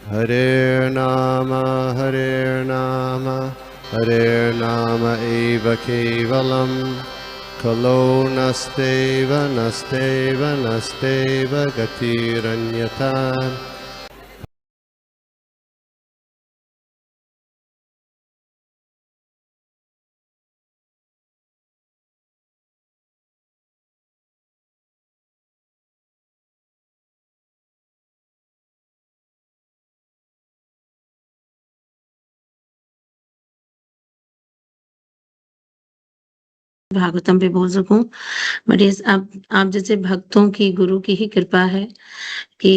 Hare Nama Hare Nama eva kevalam Kalo nasteva nasteva nasteva gatiranyata. Bhagavatam पे बोल सकूं, but ये आप जैसे भक्तों की, गुरु की ही कृपा है कि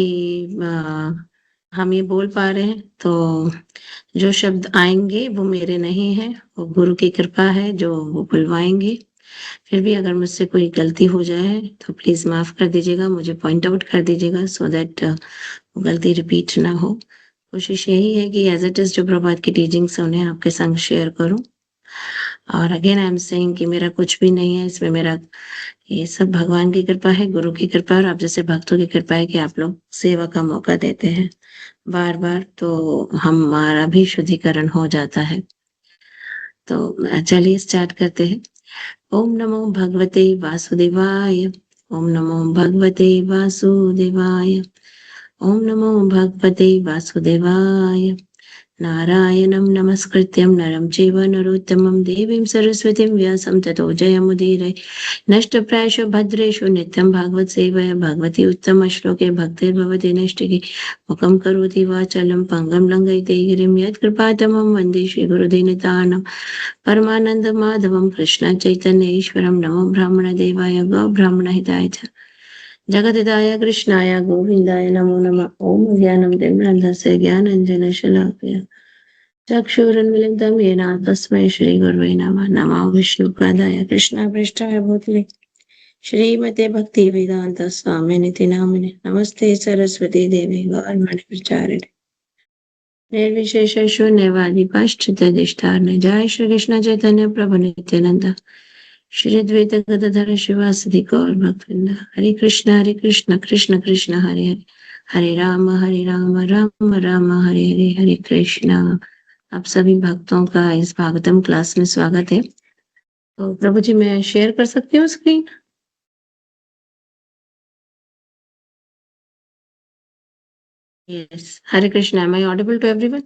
हम ये बोल पा रहे हैं। तो जो शब्द आएंगे वो मेरे नहीं है, वो गुरु की कृपा है जो वो बुलवाएंगे। फिर भी अगर मुझसे कोई गलती हो जाए तो प्लीज माफ कर दीजिएगा, मुझे पॉइंट आउट कर दीजिएगा, सो दैट वो गलती रिपीट ना हो। कोशिश यही है कि एज इट इज जो प्रभात की टीचिंग्स है उन्हें आपके संग शेयर करूं। और अगेन आई एम सेइंग कि मेरा कुछ भी नहीं है इसमें, मेरा ये सब भगवान की कृपा है, गुरु की कृपा है और आप जैसे भक्तों की कृपा है कि आप लोग सेवा का मौका देते हैं बार बार, तो हमारा भी शुद्धिकरण हो जाता है। तो चलिए स्टार्ट करते हैं। ओम नमो भगवते वासुदेवाय। ओम नमो भगवते वासुदेवाय। ओम नमो भगवते वासुदेवाय। नारायणं नमस्कृत्यं नरं चैव नरोत्तमं देवीं सरस्वतीं व्यासं ततो जयमुदीरये। नष्टप्रायेषु भद्रेषु नित्यं भागवत सेवया भगवती उत्तम श्लोके भक्तिर्भवति नैष्टिकी। मुखं करोति वाचालं पङ्गं लङ्घयते गिरिं यत्कृपातमं वन्दे श्रीगुरुदीनतानं परमानंद माधवं कृष्ण चैतन्य ईश्वरं। नमो ब्राह्मणदेवाय गो ब्राह्मणहिताय च जगद्दिताय कृष्णाय गोविन्दाय नमो नमः। ओम ज्ञानं तिम्रन्धस्य ज्ञानञ्जनशलाकया चक्षुरुन्मिलितं येन तस्मै श्रीगुरुवे नमः। नमो विष्णुपदाय कृष्णपृष्ठाय भूतले श्रीमते भक्तिवेदान्त स्वामिनिति नामिने। नमस्ते सरस्वती देवी गौरवाणी प्रचारिणे निर्विशेष शून्यवादी पाश्चात्यधिष्ठाने। जय श्री कृष्ण चैतन्य प्रभु नित्यानंद श्री द्वैत गदाधर शिवासदि गौर भक्तवृंद। हरे कृष्ण कृष्ण कृष्ण हरे हरे, हरे राम राम राम हरे हरे, हरे कृष्ण। आप सभी भक्तों का इस भागवतम क्लास में स्वागत है। तो प्रभु जी मैं शेयर कर सकती हूँ screen? Yes. Hare Krishna. Am I audible to everyone?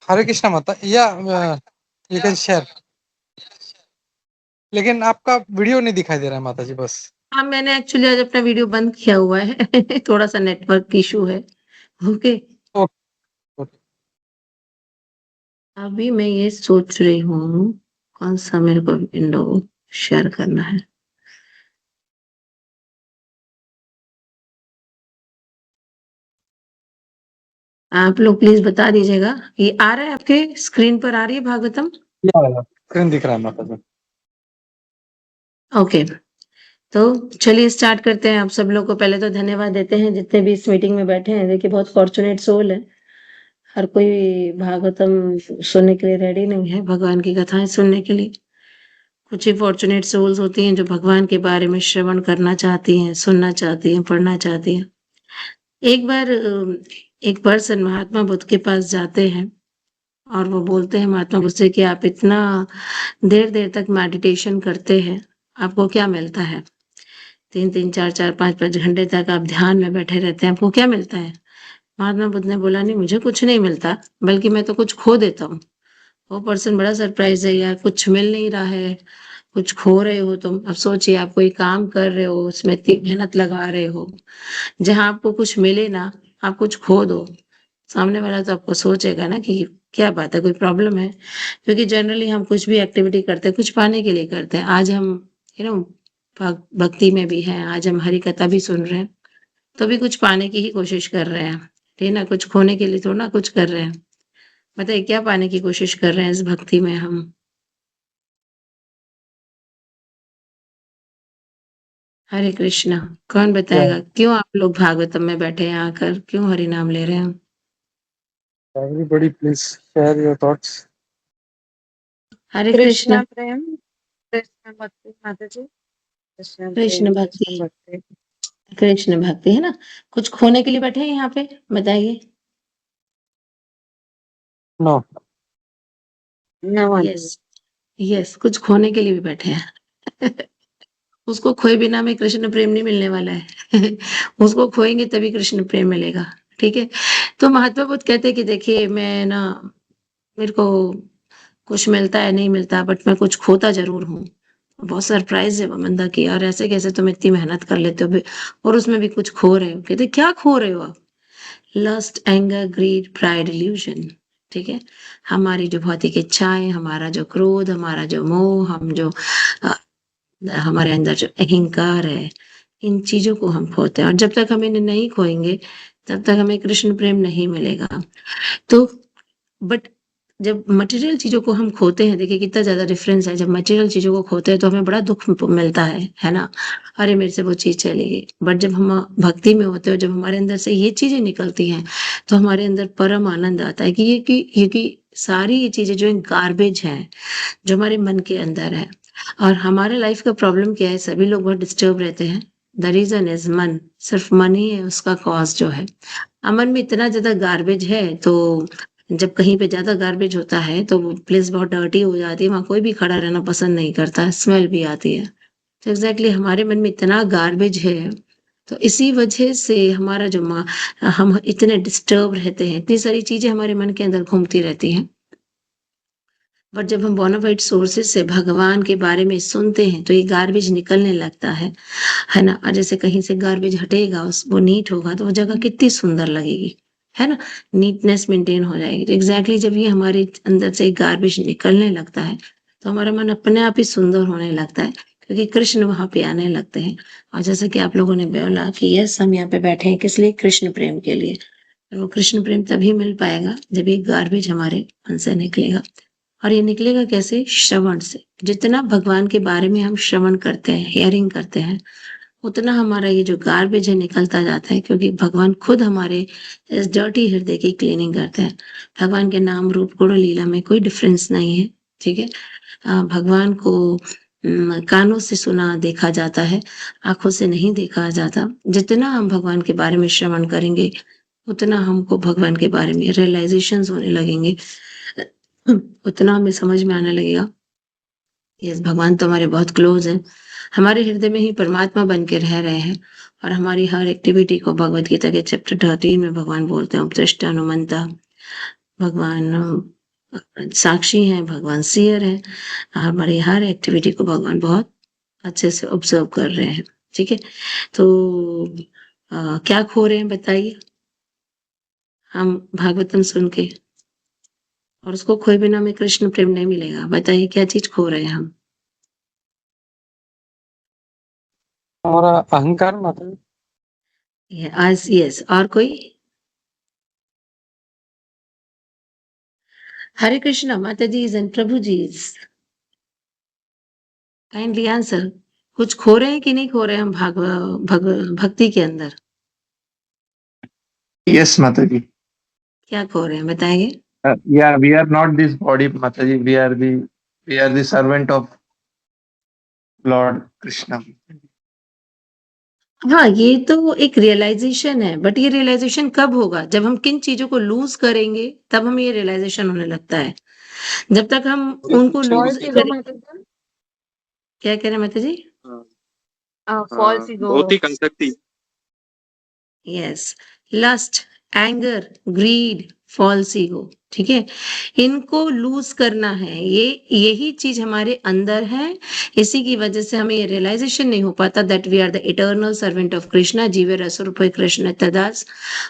Hare Krishna माता या यू कैन शेयर, लेकिन आपका वीडियो नहीं दिखाई दे रहा है माता जी। बस हाँ, मैंने एक्चुअली आज अपना वीडियो बंद किया हुआ है थोड़ा सा नेटवर्क इशू है। ओके। ओके। अभी मैं ये सोच रही हूँ कौन सा मेरे को विंडो शेयर करना है। आप लोग प्लीज बता दीजिएगा। ये आ रहा है आपके स्क्रीन पर? आ रही है भागवतम? स्क्रीन दिख रहा है माता जी। ओके। तो चलिए स्टार्ट करते हैं। आप सब लोग को पहले तो धन्यवाद देते हैं जितने भी इस मीटिंग में बैठे हैं। देखिए बहुत फॉर्चुनेट सोल है, हर कोई भागवतम सुनने के लिए रेडी नहीं है, भगवान की कथाएं सुनने के लिए। कुछ ही फॉर्चुनेट सोल्स होती हैं जो भगवान के बारे में श्रवण करना चाहती हैं, सुनना चाहती हैं, पढ़ना चाहती हैं। एक बार एक पर्सन महात्मा बुद्ध के पास जाते हैं और वो बोलते हैं महात्मा बुद्ध से कि आप इतना देर देर तक मेडिटेशन करते हैं, आपको क्या मिलता है? 3-3, 4-4, 5-5 घंटे तक आप ध्यान में बैठे रहते हैं, आपको क्या मिलता है? महात्मा बुद्ध ने बोला, नहीं मुझे कुछ नहीं मिलता, बल्कि मैं तो कुछ खो देता हूँ। वो पर्सन बड़ा सरप्राइज है, यार कुछ मिल नहीं रहा है, कुछ खो रहे हो तुम। अब सोचिए आप कोई काम कर रहे हो, उसमें इतनी मेहनत लगा रहे हो, जहां आपको कुछ मिले ना, आप कुछ खो दो, सामने वाला तो आपको सोचेगा ना कि क्या बात है, कोई प्रॉब्लम है। क्योंकि जनरली हम कुछ भी एक्टिविटी करते हैं कुछ पाने के लिए करते हैं। आज हम यू नो भक्ति में भी हैं, आज हम हरि कथा भी सुन रहे हैं, तो भी कुछ पाने की ही कोशिश कर रहे हैं, ठीक ना? कुछ खोने के लिए थोड़ा ना कुछ कर रहे हैं। बताइए क्या पाने की कोशिश कर रहे हैं इस भक्ति में हम? हरे कृष्णा। कौन बताएगा क्यों आप लोग भागवतम में बैठे हैं आकर, क्यों हरि नाम ले रहे हैं? Everybody please share your thoughts. Hare Krishna. Krishna Prem Krishna Bhakti माता जी। कृष्ण भक्ति, कृष्ण भक्ति है ना। कुछ खोने के लिए बैठे हैं यहाँ पे, बताइए। नो यस, यस, कुछ खोने के लिए भी बैठे हैं। उसको खोए बिना में कृष्ण प्रेम नहीं मिलने वाला है। उसको खोएंगे तभी कृष्ण प्रेम मिलेगा। ठीक है। तो महात्मा बुद्ध कहते हैं कि देखिए मैं ना, मेरे को कुछ मिलता है नहीं मिलता, बट मैं कुछ खोता जरूर हूँ। बहुत सरप्राइज है वो बंदा कि यार ऐसे कैसे तुम इतनी मेहनत कर लेते हो और उसमें भी कुछ खो रहे हो। कहते क्या खो रहे हो आप? Lust, anger, greed, pride, illusion. ठीक है। हमारी जो भौतिक इच्छाएं, हमारा जो क्रोध, हमारा जो मोह, हम जो हमारे अंदर जो अहंकार है, इन चीजों को हम खोते हैं। और जब तक हम इन्हें नहीं खोएंगे तब तक हमें कृष्ण प्रेम नहीं मिलेगा। तो बट जब मटेरियल चीजों को हम खोते हैं, देखिए कितना ज्यादा डिफरेंस है। जब मटेरियल चीजों को खोते हैं तो हमें बड़ा दुख मिलता है ना। अरे मेरे से वो चीज चली गई। बट जब हम भक्ति में होते हैं, जब हमारे अंदर से ये चीजें निकलती हैं, तो हमारे अंदर परम आनंद आता है कि ये सारी ये चीजें जो गार्बेज हैं, जो हमारे मन के अंदर है। और हमारे लाइफ का प्रॉब्लम क्या है, सभी लोग बहुत डिस्टर्ब रहते हैं। द रीजन इज मन। सिर्फ मन ही है उसका कॉज जो है। मन में इतना ज्यादा गार्बेज है, तो जब कहीं पे ज्यादा गार्बेज होता है तो वो प्लेस बहुत डर्टी हो जाती है, वहां कोई भी खड़ा रहना पसंद नहीं करता, स्मेल भी आती है। तो एग्जैक्टली हमारे मन में इतना गार्बेज है, तो इसी वजह से हमारा जो हम इतने डिस्टर्ब रहते हैं, इतनी सारी चीजें हमारे मन के अंदर घूमती रहती हैं। बट जब हम बोनाफाइड सोर्सेज से भगवान के बारे में सुनते हैं तो ये गार्बेज निकलने लगता है ना। और जैसे कहीं से गार्बेज हटेगा, वो नीट होगा, तो वो जगह कितनी सुंदर लगेगी, है ना। नीटनेस मेंटेन हो जाएगी। तो एग्जैक्टली जब ये हमारे अंदर से गार्बेज निकलने लगता है तो हमारा मन अपने आप ही सुंदर होने लगता है, क्योंकि कृष्ण वहां पे आने लगते हैं। और जैसे कि आप लोगों ने बोला कि यस, हम यहाँ पे बैठे हैं किस लिए? कृष्ण प्रेम के लिए। और वो कृष्ण प्रेम तभी मिल पाएगा जब ये गार्बेज हमारे मन से निकलेगा। और ये निकलेगा कैसे? श्रवण से। जितना भगवान के बारे में हम श्रवण करते हैं, हियरिंग करते हैं, उतना हमारा ये जो गार्बेज है निकलता जाता है, क्योंकि भगवान खुद हमारे इस डर्टी हृदय की क्लीनिंग करते हैं। भगवान के नाम, रूप, गुण, लीला में कोई डिफरेंस नहीं है। ठीक है। भगवान को कानों से सुना देखा जाता है, आंखों से नहीं देखा जाता। जितना हम भगवान के बारे में श्रवण करेंगे, उतना हमको भगवान के बारे में रियलाइजेशन होने लगेंगे, उतना हमें समझ में आने लगेगा, यस भगवान तो हमारे बहुत क्लोज हैं। हमारे हृदय में ही परमात्मा बन के रह रहे हैं। और हमारी हर एक्टिविटी को भगवत गीता के चैप्टर 13 में भगवान बोलते हैं, उपदृष्ट अनुमंता। भगवान साक्षी हैं, भगवान सीयर है। हमारी हर एक्टिविटी को भगवान बहुत अच्छे से ऑब्जर्व कर रहे हैं। ठीक है। तो क्या खो रहे हैं बताइए हम भागवतम सुन के? और उसको खोए बिना में कृष्ण प्रेम नहीं मिलेगा। बताइए क्या चीज खो रहे हैं हम? हमारा अहंकार माता। आज यस, और कोई? हरे कृष्णा माता जी एंड प्रभु जी, काइंडली आंसर। कुछ खो रहे हैं कि नहीं खो रहे हैं हम भक्ति के अंदर? Yes, Mataji. क्या खो रहे हैं बताएंगे? Yeah, we are not this body, Mataji. We are the servant of Lord Krishna. हाँ, ये तो एक रियलाइजेशन है, बट ये रियलाइजेशन कब होगा? जब हम किन चीजों को लूज करेंगे तब हमें ये रियलाइजेशन होने लगता है। जब तक हम उनको लूज क्या कह रहे हैं माता जी? फॉल्स ईगो, भौतिक आसक्ति। Yes, lust, anger, greed, false ego. ठीक है। इनको लूज करना है। यही चीज हमारे अंदर है। इसी की वजह से हमें ये रियलाइजेशन नहीं हो पाता that we are the eternal servant of Krishna, जीवे रसरूप कृष्ण तदास।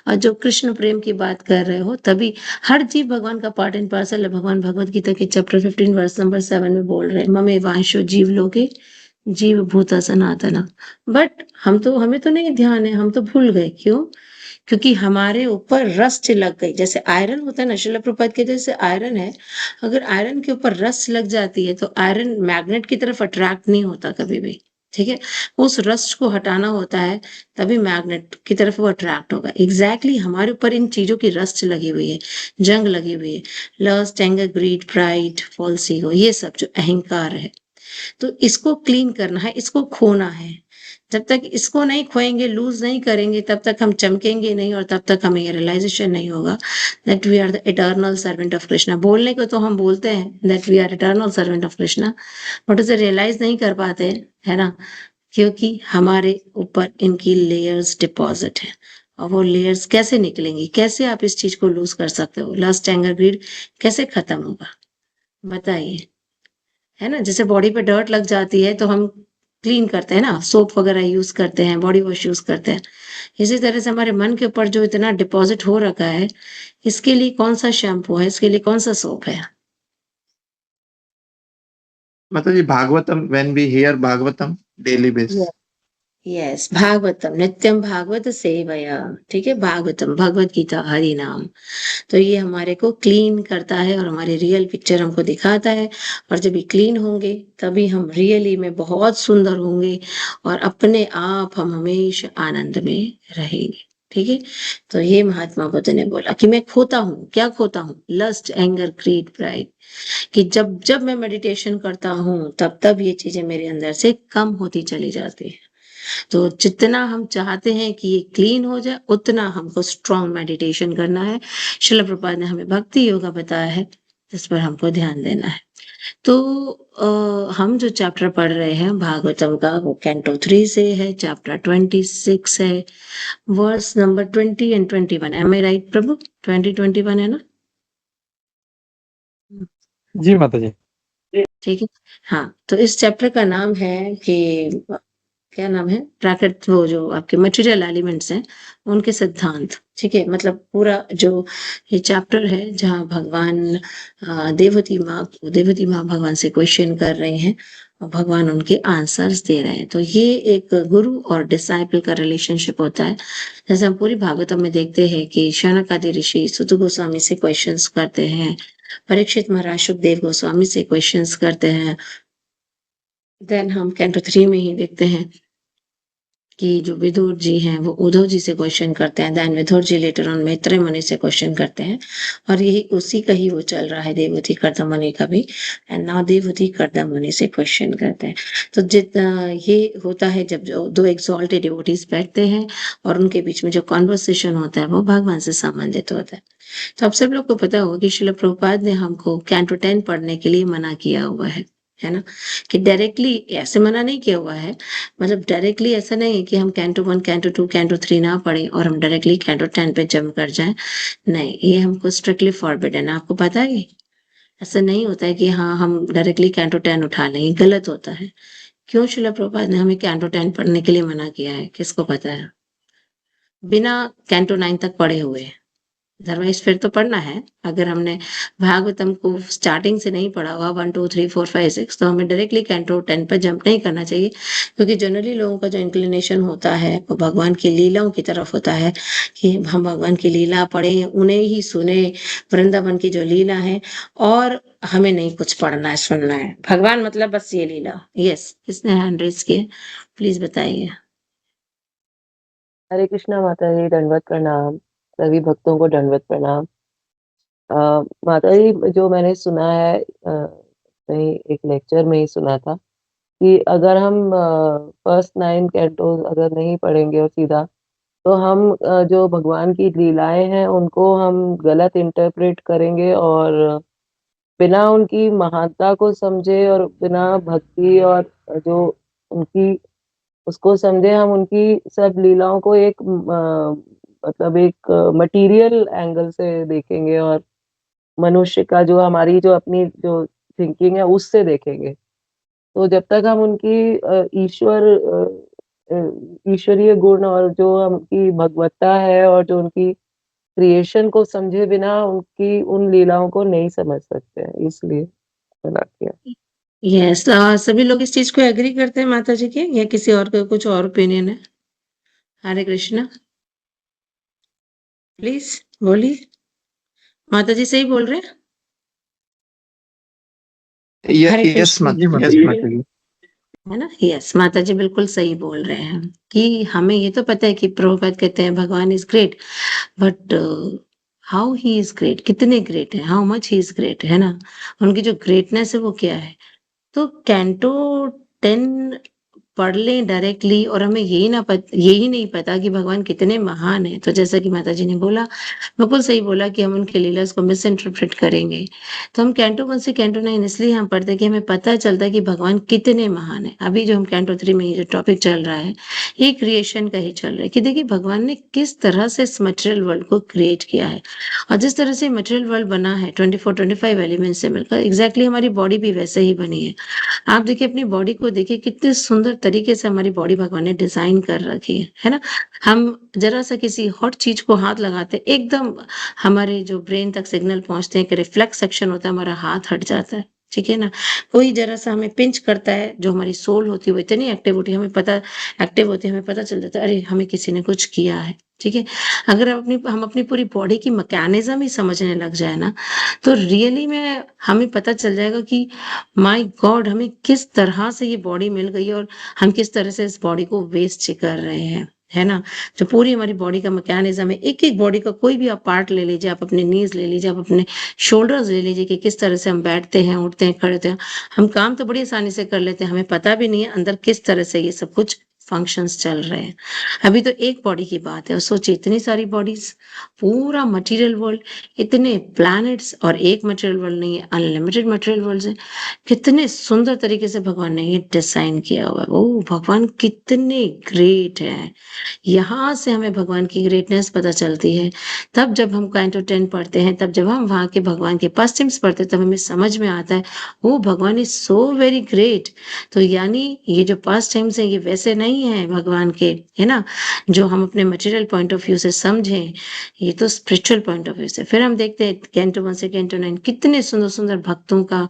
और जो कृष्ण प्रेम की बात कर रहे हो, तभी हर जीव भगवान का पार्ट एंड पार्सल है। भगवान भगवत गीता के चैप्टर 15 वर्स नंबर 7 में बोल रहे हैं, ममे वांशो जीव लोगे जीव भूता सनातना। बट हमें तो नहीं ध्यान है, हम तो भूल गए। क्यों? क्योंकि हमारे ऊपर रस्ट लग गई। जैसे आयरन होता है ना, शिला प्रपात के जैसे आयरन है, अगर आयरन के ऊपर रस्ट लग जाती है तो आयरन मैग्नेट की तरफ अट्रैक्ट नहीं होता कभी भी। ठीक है। उस रस्ट को हटाना होता है, तभी मैग्नेट की तरफ वो अट्रैक्ट होगा। एग्जैक्टली हमारे ऊपर इन चीजों की रस्ट लगी हुई है, जंग लगी हुई है। Lust, anger, greed, pride, false ego, ये सब जो अहंकार है, तो इसको क्लीन करना है, इसको खोना है। जब तक इसको नहीं खोएंगे, लूज नहीं करेंगे, तब तक हम चमकेंगे नहीं और तब तक हमें ये रियलाइजेशन नहीं होगा that we are the eternal servant of Krishna. बोलने को तो हम बोलते हैं that we are eternal servant of Krishna, but उसे रियलाइज नहीं कर पाते, है ना, क्योंकि हमारे ऊपर इनकी लेयर्स डिपॉजिट है। और वो लेयर्स कैसे निकलेंगी, कैसे आप इस चीज को लूज कर सकते हो, लस्ट एंगर ग्रीड कैसे खत्म होगा बताइए, है ना। जैसे बॉडी पे डर्ट लग जाती है तो हम क्लीन करते हैं ना, सोप वगैरह यूज करते हैं, बॉडी वॉश यूज करते हैं। इसी तरह से हमारे मन के ऊपर जो इतना डिपॉजिट हो रखा है, इसके लिए कौन सा शैम्पू है, इसके लिए कौन सा सोप है? Mataji, Bhagavatam, when we hear Bhagavatam, daily basis. Yes, Bhagavatam नित्यम भागवत सेवया, ठीक है, भागवतम भगवत गीता हरि नाम। तो ये हमारे को क्लीन करता है और हमारी रियल पिक्चर हमको दिखाता है। और जब ये क्लीन होंगे तभी हम रियली में बहुत सुंदर होंगे और अपने आप हम हमेशा आनंद में रहेंगे, ठीक है। तो ये महात्मा बुद्ध ने बोला कि मैं खोता हूँ, क्या खोता हूँ, लस्ट एंगर ग्रीड प्राइड, कि जब जब मैं मेडिटेशन करता हूँ तब तब ये चीजें मेरे अंदर से कम होती चली जाती है। तो जितना हम चाहते हैं कि ये क्लीन हो जाए, उतना हमको स्ट्रॉन्ग मेडिटेशन करना है। शिल प्रभुपाद ने हमें भक्ति योगा बताया है, जिस पर हमको ध्यान देना है। तो हम जो चैप्टर पढ़ रहे हैं भागवतम का, वो कैंटो 3 से है, चैप्टर 26 है, verse number 20 and 21। Am I right प्रभु? 20-21 है ना? जी माता जी। ठीक है। हाँ, तो इस चैप्टर का नाम है कि क्या नाम है, प्राकृत, वो जो आपके मटेरियल एलिमेंट्स हैं उनके सिद्धांत, ठीक है। मतलब पूरा जो ये चैप्टर है जहाँ भगवान देवती माँ भगवान से क्वेश्चन कर रहे हैं और भगवान उनके आंसर्स दे रहे हैं। तो ये एक गुरु और डिसाइपल का रिलेशनशिप होता है। जैसे हम पूरी भागवतम में देखते हैं कि शौनक आदि ऋषि सुत गोस्वामी से क्वेश्चंस करते हैं, परीक्षित महाराज सुखदेव गोस्वामी से क्वेश्चंस करते हैं। देन हम कैंटो 3 में ही देखते हैं कि जो विदुर जी हैं वो उद्धव जी से क्वेश्चन करते हैं, then Vidura ji later on Maitreya Muni से क्वेश्चन करते हैं। और यही उसी का ही वो चल रहा है, देवहूति कर्दम मुनि का भी, एंड नाउ देवहूति कर्दम मुनि से क्वेश्चन करते हैं। तो जितना ये होता है जब जो दो एक्सॉल्टेड डिवोटीज बैठते हैं और उनके बीच में जो कॉन्वर्सेशन होता है वो भगवान से संबंधित होता है। तो आप सब लोग को पता होगा कि श्रील प्रभुपाद ने हमको कैंटो 10 पढ़ने के लिए मना किया हुआ है ना, कि डायरेक्टली ऐसे मना नहीं किया हुआ है। मतलब डायरेक्टली ऐसा नहीं है कि हम कैंटो 1, कैंटो 2, कैंटो 3 ना पढ़ें और हम डायरेक्टली कैंटो 10 पे जंप कर जाएं। नहीं, ये हमको स्ट्रिक्टली फॉरबिडन है। आपको पता है ऐसा नहीं होता है कि हाँ हम डायरेक्टली कैंटो 10 उठा लें, गलत होता है। क्यों श्रील प्रभुपाद ने हमें कैंटो 10 पढ़ने के लिए मना किया है, किसको पता है? बिना कैंटो 9 तक पढ़े हुए, अदरवाइज फिर तो पढ़ना है। अगर हमने भागवतम को स्टार्टिंग से नहीं पढ़ा हुआ 1 2 3 4 5 6, तो हमें डायरेक्टली कैंटो 10 पर जंप नहीं करना चाहिए। क्योंकि जनरली लोगों का जो इंक्लिनेशन होता है वो भगवान की लीलाओं की तरफ होता है कि हम भगवान की लीला पढ़े, उन्हें ही सुने, वृंदावन की जो लीला है, और हमें नहीं कुछ पढ़ना है, सुनना है। भगवान मतलब बस ये लीला। यस, किसने हैंड रेज किए, प्लीज बताइए। हरे कृष्णा माता जी, दंडवत प्रणाम। सभी भक्तों को दंडवत प्रणाम। माता जी, जो मैंने सुना है कहीं एक लेक्चर में ही सुना था कि अगर हम फर्स्ट 9 कैंटोस अगर नहीं पढ़ेंगे और सीधा, तो हम जो भगवान की लीलाएं हैं उनको हम गलत इंटरप्रेट करेंगे और बिना उनकी महानता को समझे और बिना भक्ति और जो उनकी उसको समझे, हम उनकी सब लीलाओं को एक मतलब एक मटेरियल एंगल से देखेंगे और मनुष्य का जो हमारी जो अपनी जो थिंकिंग है उससे देखेंगे। तो जब तक हम उनकी ईश्वरीय गुण और जो उनकी भगवत्ता है और जो उनकी क्रिएशन को समझे बिना उनकी उन लीलाओं को नहीं समझ सकते हैं, इसलिए मना किया। यस, सभी लोग इस चीज को एग्री करते हैं माता जी के, या किसी और का कुछ और ओपिनियन है? हरे कृष्णा, प्लीज बोलिए। माता जी सही बोल रहे हैं? हरे Yes, कृष्ण, Mataji. है ना। यस, माता जी बिल्कुल सही बोल रहे हैं कि हमें ये तो पता है कि प्रभुपाद कहते हैं भगवान is great, but how he is great, कितने ग्रेट है, how much he is great, है ना। उनकी जो ग्रेटनेस है वो क्या है। तो कैंटो 10 पढ़ लें डायरेक्टली और हमें यही नहीं पता कि भगवान कितने महान हैं, तो जैसा कि माता जी ने बोला, बिल्कुल सही बोला कि हम उनके लीलास को मिस इंटरप्रेट करेंगे। तो हम कैंटो 1 से कैंटो 9 इसलिए हम पढ़ते हैं कि हमें पता चलता है कि भगवान कितने महान हैं। अभी जो हम कैंटो 3 में ये जो टॉपिक चल रहा है, ये क्रिएशन का ही चल रहा है कि देखिए भगवान ने किस तरह से इस मटेरियल वर्ल्ड को क्रिएट किया है और जिस तरह से मटेरियल वर्ल्ड बना है 24-25 एलिमेंट्स से मिलकर, एग्जैक्टली हमारी बॉडी भी वैसे ही बनी है। आप देखिए अपनी बॉडी को देखिए कितने सुंदर तरीके से हमारी बॉडी भगवान ने डिजाइन कर रखी है ना? हम जरा सा किसी हॉट चीज को हाथ लगाते हैं, एकदम हमारे जो ब्रेन तक सिग्नल पहुंचते हैं कि रिफ्लेक्स सेक्शन होता है, हमारा हाथ हट जाता है, ठीक है ना? कोई जरा सा हमें पिंच करता है, जो हमारी सोल होती है वो इतनी एक्टिव होती है, हमें पता चल जाता है अरे हमें किसी ने कुछ किया है, ठीक है? अगर हम अपनी पूरी बॉडी की मैकेनिज्म ही समझने लग जाए ना, तो रियली में हमें पता चल जाएगा कि माय गॉड हमें किस तरह से ये बॉडी मिल गई है और हम किस तरह से इस बॉडी को वेस्ट कर रहे हैं, है ना? जो पूरी हमारी बॉडी का मैकेनिज्म है, एक-एक बॉडी का कोई भी आप पार्ट ले लीजिए, आप अपने नीज़ ले लीजिए, आप अपने शोल्डर्स ले लीजिए कि किस तरह से हम बैठते हैं, उठते हैं, खड़े होते हैं। हम काम तो बड़ी आसानी से कर लेते हैं, हमें पता भी नहीं है अंदर किस तरह से ये सब कुछ फंक्शंस चल रहे हैं। अभी तो एक बॉडी की बात है और सोचिए इतनी सारी बॉडीज़, पूरा मटेरियल वर्ल्ड, इतने प्लैनेट्स और एक मटेरियल वर्ल्ड नहीं है, अनलिमिटेड मटेरियल वर्ल्ड्स हैं। कितने सुंदर तरीके से भगवान ने ये डिज़ाइन किया हुआ है। ओह! भगवान कितने ग्रेट हैं। यहाँ से हमें भगवान की ग्रेटनेस पता चलती है। तब जब हम कैंटो 10 पढ़ते हैं, तब जब हम वहाँ के भगवान के पास्ट टेम्स पढ़ते हैं, तब हमें समझ में आता है, ओह! भगवान इज़ सो वेरी ग्रेट। तो यानी ये जो पास्ट टेम्स हैं, ये वैसे नहीं हैं भगवान के, है ना? जो हम अपने मटेरियल पॉइंट ऑफ व्यू से समझें, ये तो स्पिरिचुअल पॉइंट ऑफ व्यू से। फिर हम देखते हैं कैंटो 1 से कैंटो 9 कितने सुंदर-सुंदर भक्तों का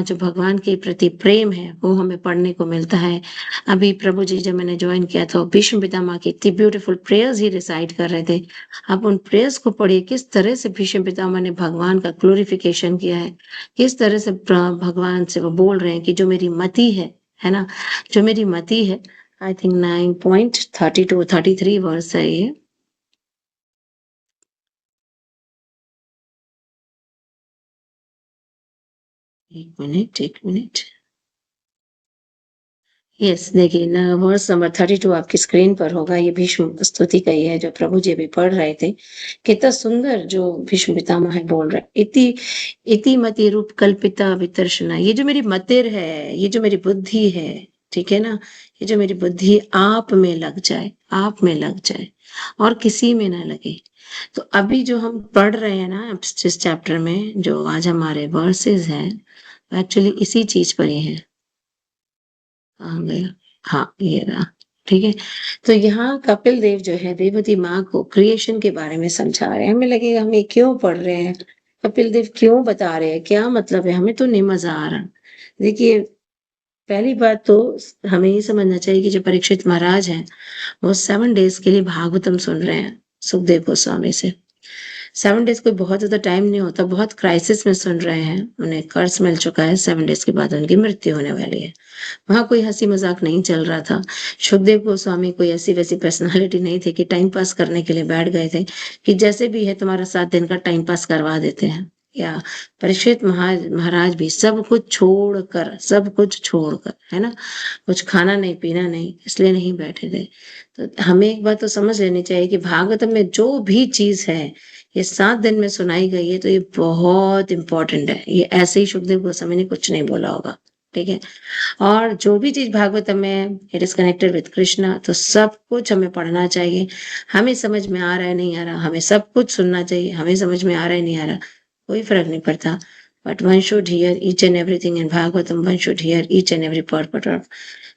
जो भगवान के प्रति प्रेम है, वो हमें पढ़ने को मिलता है। अभी प्रभु जी जब मैंने ज्वाइन किया था, भीष्म पितामह की इतनी ब्यूटीफुल प्रेयर्स ही रिसाइट कर रहे थे। आप उन प्रेयर्स को पढ़िए, किस तरह से भीष्म पितामह ने भगवान का ग्लोरिफिकेशन किया है, किस तरह से भगवान से वो बोल रहे हैं कि जो मेरी मति है ना? जो मेरी मति है, आई थिंक 9.32-33 वर्स है ये। एक मिनट। यस, देखिए न वर्स नंबर 32 आपकी स्क्रीन पर होगा। ये भीष्म स्तुति का ही है जो प्रभु जी अभी पढ़ रहे थे। कितना सुंदर जो भीष्म पितामह है बोल रहे हैं, इति मति रूप कल्पिता वितर्शना। ये जो मेरी मतिर है, ये जो मेरी बुद्धि है, ठीक है ना? ये जो मेरी बुद्धि आप में लग जाए और किसी में ना लगे। तो अभी जो हम पढ़ रहे हैं ना जिस चैप्टर में, जो आज हमारे वर्सेस हैं, एक्चुअली इसी चीज पर ही है। कहाँ गया? हाँ, ये रहा, ठीक है? तो यहाँ कपिल देव जो है देवती माँ को क्रिएशन के बारे में समझा रहे हैं। हमें लगेगा हम ये क्यों पढ़ रहे हैं, कपिल देव क्यों बता रहे हैं, क्या मतलब है, हमें तो नहीं मजा आ रहा। देखिए पहली बात तो हमें ये समझना चाहिए कि जो परीक्षित महाराज हैं, वो 7 डेज के लिए भागवतम सुन रहे हैं सुखदेव गोस्वामी से। 7 डेज कोई बहुत ज्यादा टाइम नहीं होता, बहुत क्राइसिस में सुन रहे हैं, उन्हें कर्ज मिल चुका है, 7 डेज के बाद उनकी मृत्यु होने वाली है। वहां कोई हंसी मजाक नहीं चल रहा था। सुखदेव गोस्वामी कोई ऐसी वैसी पर्सनालिटी नहीं थे कि टाइम पास करने के लिए बैठ गए थे कि जैसे भी है तुम्हारा 7 दिन का टाइम पास करवा देते हैं। या परीक्षित महाराज भी सब कुछ छोड़कर, है ना, कुछ खाना नहीं पीना नहीं, इसलिए नहीं बैठे थे। तो हमें एक बात तो समझ लेनी चाहिए कि भागवतम में जो भी चीज है ये 7 दिन में सुनाई गई है, तो ये बहुत इंपॉर्टेंट है। ये ऐसे ही सुखदेव गोस्वामी ने कुछ नहीं बोला होगा, ठीक है? और जो भी चीज भागवतम में it is connected with Krishna, तो सब कुछ हमें पढ़ना चाहिए। हमें समझ में आ रहा है नहीं आ रहा, हमें सब कुछ सुनना चाहिए। हमें समझ में आ रहा है नहीं आ रहा, कोई फर्क नहीं पड़ता। But one should hear each and everything in Bhagavatam, one should hear each and every पर्पट of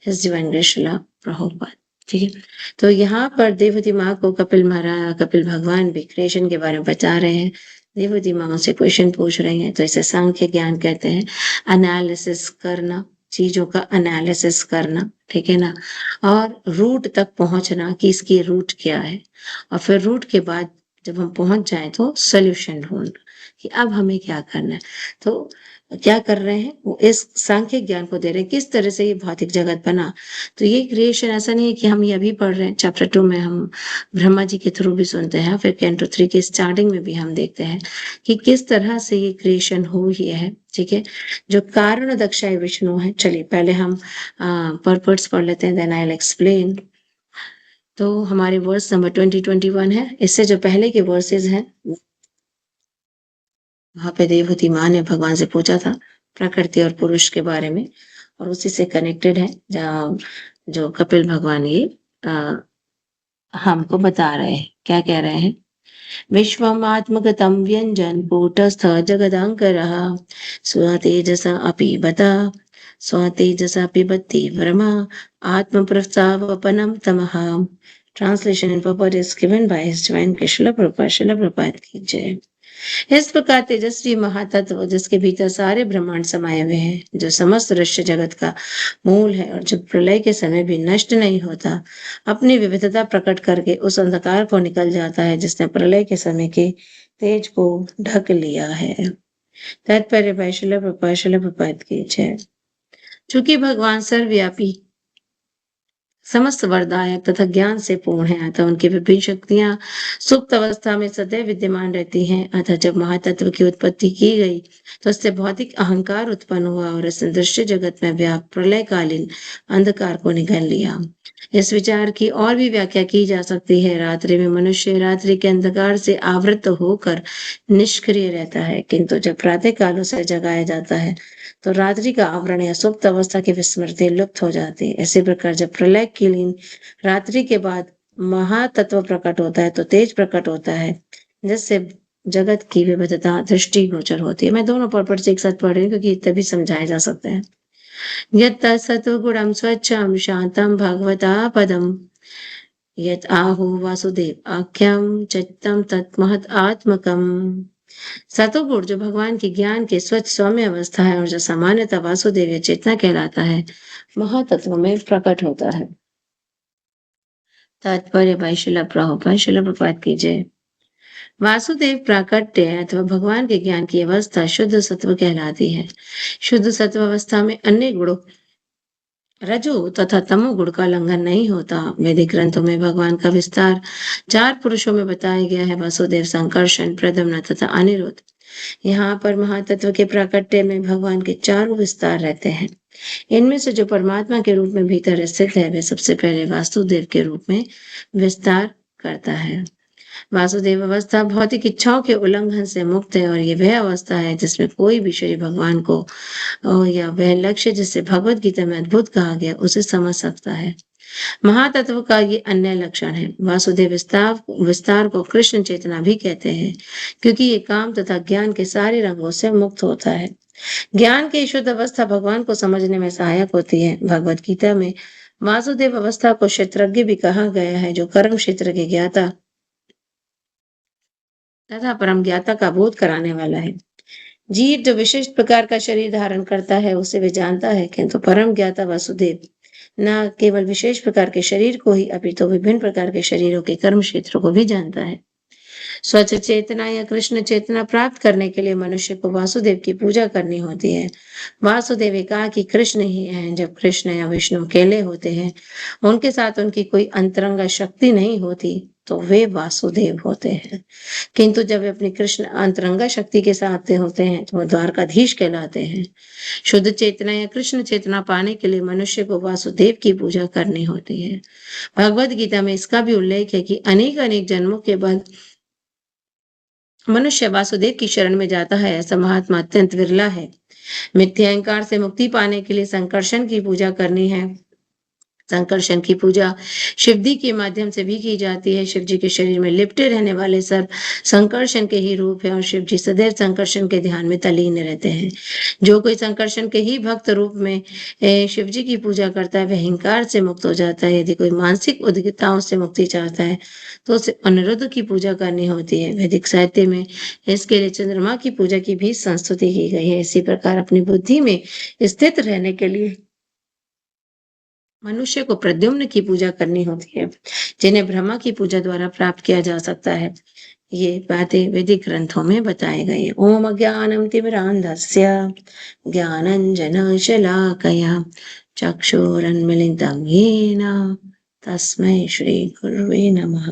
his divine grace Srila Prabhupada, ठीक है? तो यहाँ पर देवती माँ को कपिल भगवान भी क्रिएशन के बारे में बता रहे हैं। देवती माँ से क्वेश्चन पूछ रहे हैं, तो इसे सांख्य ज्ञान कहते हैं। एनालिसिस करना, चीजों का एनालिसिस करना, ठीक है ना? और रूट तक पहुंचना कि इसकी रूट क्या है, और फिर रूट के बाद जब हम पहुंच जाए तो सोल्यूशन ढूंढना कि अब हमें क्या करना है। तो क्या कर रहे हैं, वो इस सांख्यिक ज्ञान को दे रहे हैं, किस तरह से ये भौतिक जगत बना। तो ये क्रिएशन ऐसा नहीं है कि हम ये अभी पढ़ रहे हैं, चैप्टर 2 में हम ब्रह्मा जी के थ्रू भी सुनते हैं, फिर कैंटो 3 के स्टार्टिंग में भी हम देखते हैं कि किस तरह से ये क्रिएशन हुई है। ठीक है, जो कारण दक्षाय विष्णु है। चलिए पहले हम पर्पस पढ़ लेते हैं, देन आई विल एक्सप्लेन। तो हमारे वर्स नंबर 2021 है। इससे जो पहले के वर्सेस हैं, वहां पे देवहूति माँ ने भगवान से पूछा था प्रकृति और पुरुष के बारे में, और उसी से कनेक्टेड है जो कपिल भगवान ये हमको बता रहे हैं। क्या कह रहे हैं? विश्वमात्मगतं व्यञ्जन कूटस्थ जगदाङ्करः स्वतेजसा अपि बता स्वतेजसा पिबति वर्मा आत्मप्रस्तावपनं तमः। Translation in purport is given by His Divine Krishna Prabhupada की जय। इस प्रकार तेजस्वी महातत्व जिसके भीतर सारे ब्रह्मांड समाये हुए हैं, जो समस्त दृश्य जगत का मूल है और जो प्रलय के समय भी नष्ट नहीं होता, अपनी विविधता प्रकट करके उस अंधकार को निकल जाता है जिसने प्रलय के समय के तेज को ढक लिया है। तात्पर्य भाई शिला प्रपात की जय। चूंकि भगवान सर्वव्यापी समस्त वरदायक तथा ज्ञान से पूर्ण है, अतः उनकी विभिन्न शक्तियां सुप्त अवस्था में सदैव विद्यमान रहती हैं। अतः जब महातत्व की उत्पत्ति की गई तो उससे भौतिक अहंकार उत्पन्न हुआ और इस दृश्य जगत में व्याप्त प्रलयकालीन अंधकार को निगल लिया। इस विचार की और भी व्याख्या की जा सकती है। रात्रि में मनुष्य रात्रि के अंधकार से आवृत होकर निष्क्रिय रहता है, किंतु जब प्रातः काल उसे जगाया जाता है तो रात्रि का आवरण या सुप्त अवस्था की विस्मृति लुप्त हो जाती है। इसी प्रकार जब प्रलय कालीन रात्रि के बाद महातत्व प्रकट होता है तो तेज प्रकट होता है, जिससे जगत की विविधता दृष्टिगोचर होती है। मैं दोनों पर्पट से एक साथ पढ़ रही हूँ क्योंकि तभी समझाए जा सकते हैं। यत् सत्वगुणं स्वच्छं शांतं भगवता पदम यत् आहु वासुदेव आख्यम चित्तम तत्महत आत्मकम। सतोगुण जो भगवान के ज्ञान के स्वच्छ सौम्य अवस्था है और जो सामान्यतः वासुदेव चेतना कहलाता है, महातत्व में प्रकट होता है। तात्पर्य भाई शिला प्रभुपाद की जय। वासुदेव प्राकट्य अथवा भगवान के ज्ञान की अवस्था शुद्ध सत्व कहलाती है। शुद्ध सत्व अवस्था में अन्य गुणों रजो तथा तमो गुण का उल्लंघन नहीं होता। वैदिक ग्रंथों में भगवान का विस्तार 4 पुरुषों में बताया गया है, वसुदेव, संकर्षण, प्रद्युम्न तथा अनिरुद्ध। यहाँ पर महातत्व के प्राकट्य में भगवान के 4 विस्तार रहते हैं। इनमें से जो परमात्मा के रूप में भीतर स्थित है, वे सबसे पहले वासुदेव के रूप में विस्तार करता है। वासुदेव अवस्था भौतिक इच्छाओं के उल्लंघन से मुक्त है और ये वह अवस्था है जिसमें कोई भी श्री भगवान को या वह लक्ष्य जिसे भगवत गीता में अद्भुत कहा गया उसे समझ सकता है। महातत्व का ये अन्य लक्षण है। वासुदेव विस्तार को कृष्ण चेतना भी कहते हैं, क्योंकि ये काम तथा ज्ञान के सारे रंगों से मुक्त होता है। ज्ञान की शुद्ध अवस्था भगवान को समझने में सहायक होती है। भगवत गीता में वासुदेव अवस्था को क्षेत्रज्ञ भी कहा गया है, जो कर्म क्षेत्र के ज्ञाता तथा परम ज्ञाता का बोध कराने वाला है। जीव जो विशिष्ट प्रकार का शरीर धारण करता है उसे वे जानता है, किंतु परम ज्ञाता वासुदेव न केवल विशेष प्रकार के शरीर को ही अपितु विभिन्न प्रकार के शरीरों के कर्म क्षेत्रों को भी जानता है। स्वच्छ चेतना या कृष्ण चेतना प्राप्त करने के लिए मनुष्य को वासुदेव की पूजा करनी होती है। वासुदेव कहा कि कृष्ण ही है। जब कृष्ण या विष्णु अकेले होते हैं, उनके साथ उनकी कोई अंतरंग शक्ति नहीं होती, तो वे वासुदेव होते हैं। किंतु जब वे अपनी कृष्ण अंतरंगा शक्ति के साथ होते हैं तो वो द्वारकाधीश कहलाते हैं। शुद्ध चेतना या कृष्ण चेतना पाने के लिए मनुष्य को वासुदेव की पूजा करनी होती है। भगवत गीता में इसका भी उल्लेख है कि अनेक अनेक जन्मों के बाद मनुष्य वासुदेव की शरण में जाता है। ऐसा महात्मा अत्यंत विरला है। मिथ्या अहंकार से मुक्ति पाने के लिए संकर्षण की पूजा करनी है। संकर्षण की पूजा शिवजी के माध्यम से भी की जाती है। शिवजी के शरीर में लिपटे रहने वाले सब संकर्षण के ही रूप है और शिवजी सदैव संकर्षण के ध्यान में तल्लीन रहते हैं। जो कोई संकर्षण के ही भक्त रूप में शिवजी की पूजा करता है, वह अहंकार से मुक्त हो जाता है। यदि कोई मानसिक उद्विग्नताओं से मुक्ति चाहता है तो उसे अनिरुद्ध की पूजा करनी होती है। वैदिक साहित्य में इसके लिए चंद्रमा की पूजा की भी संस्तुति की गई है। इसी प्रकार अपनी बुद्धि में स्थित रहने के लिए मनुष्य को प्रद्युम्न की पूजा करनी होती है, जिन्हें ब्रह्मा की पूजा द्वारा प्राप्त किया जा सकता है। ये बातें वैदिक ग्रंथों में बताए गए हैं। ओम अज्ञानम तिमिरान्धस्य ज्ञानञ्जनशलाकया चक्षुरुन्मीलितं येन तस्मै श्री गुरुवे नमः।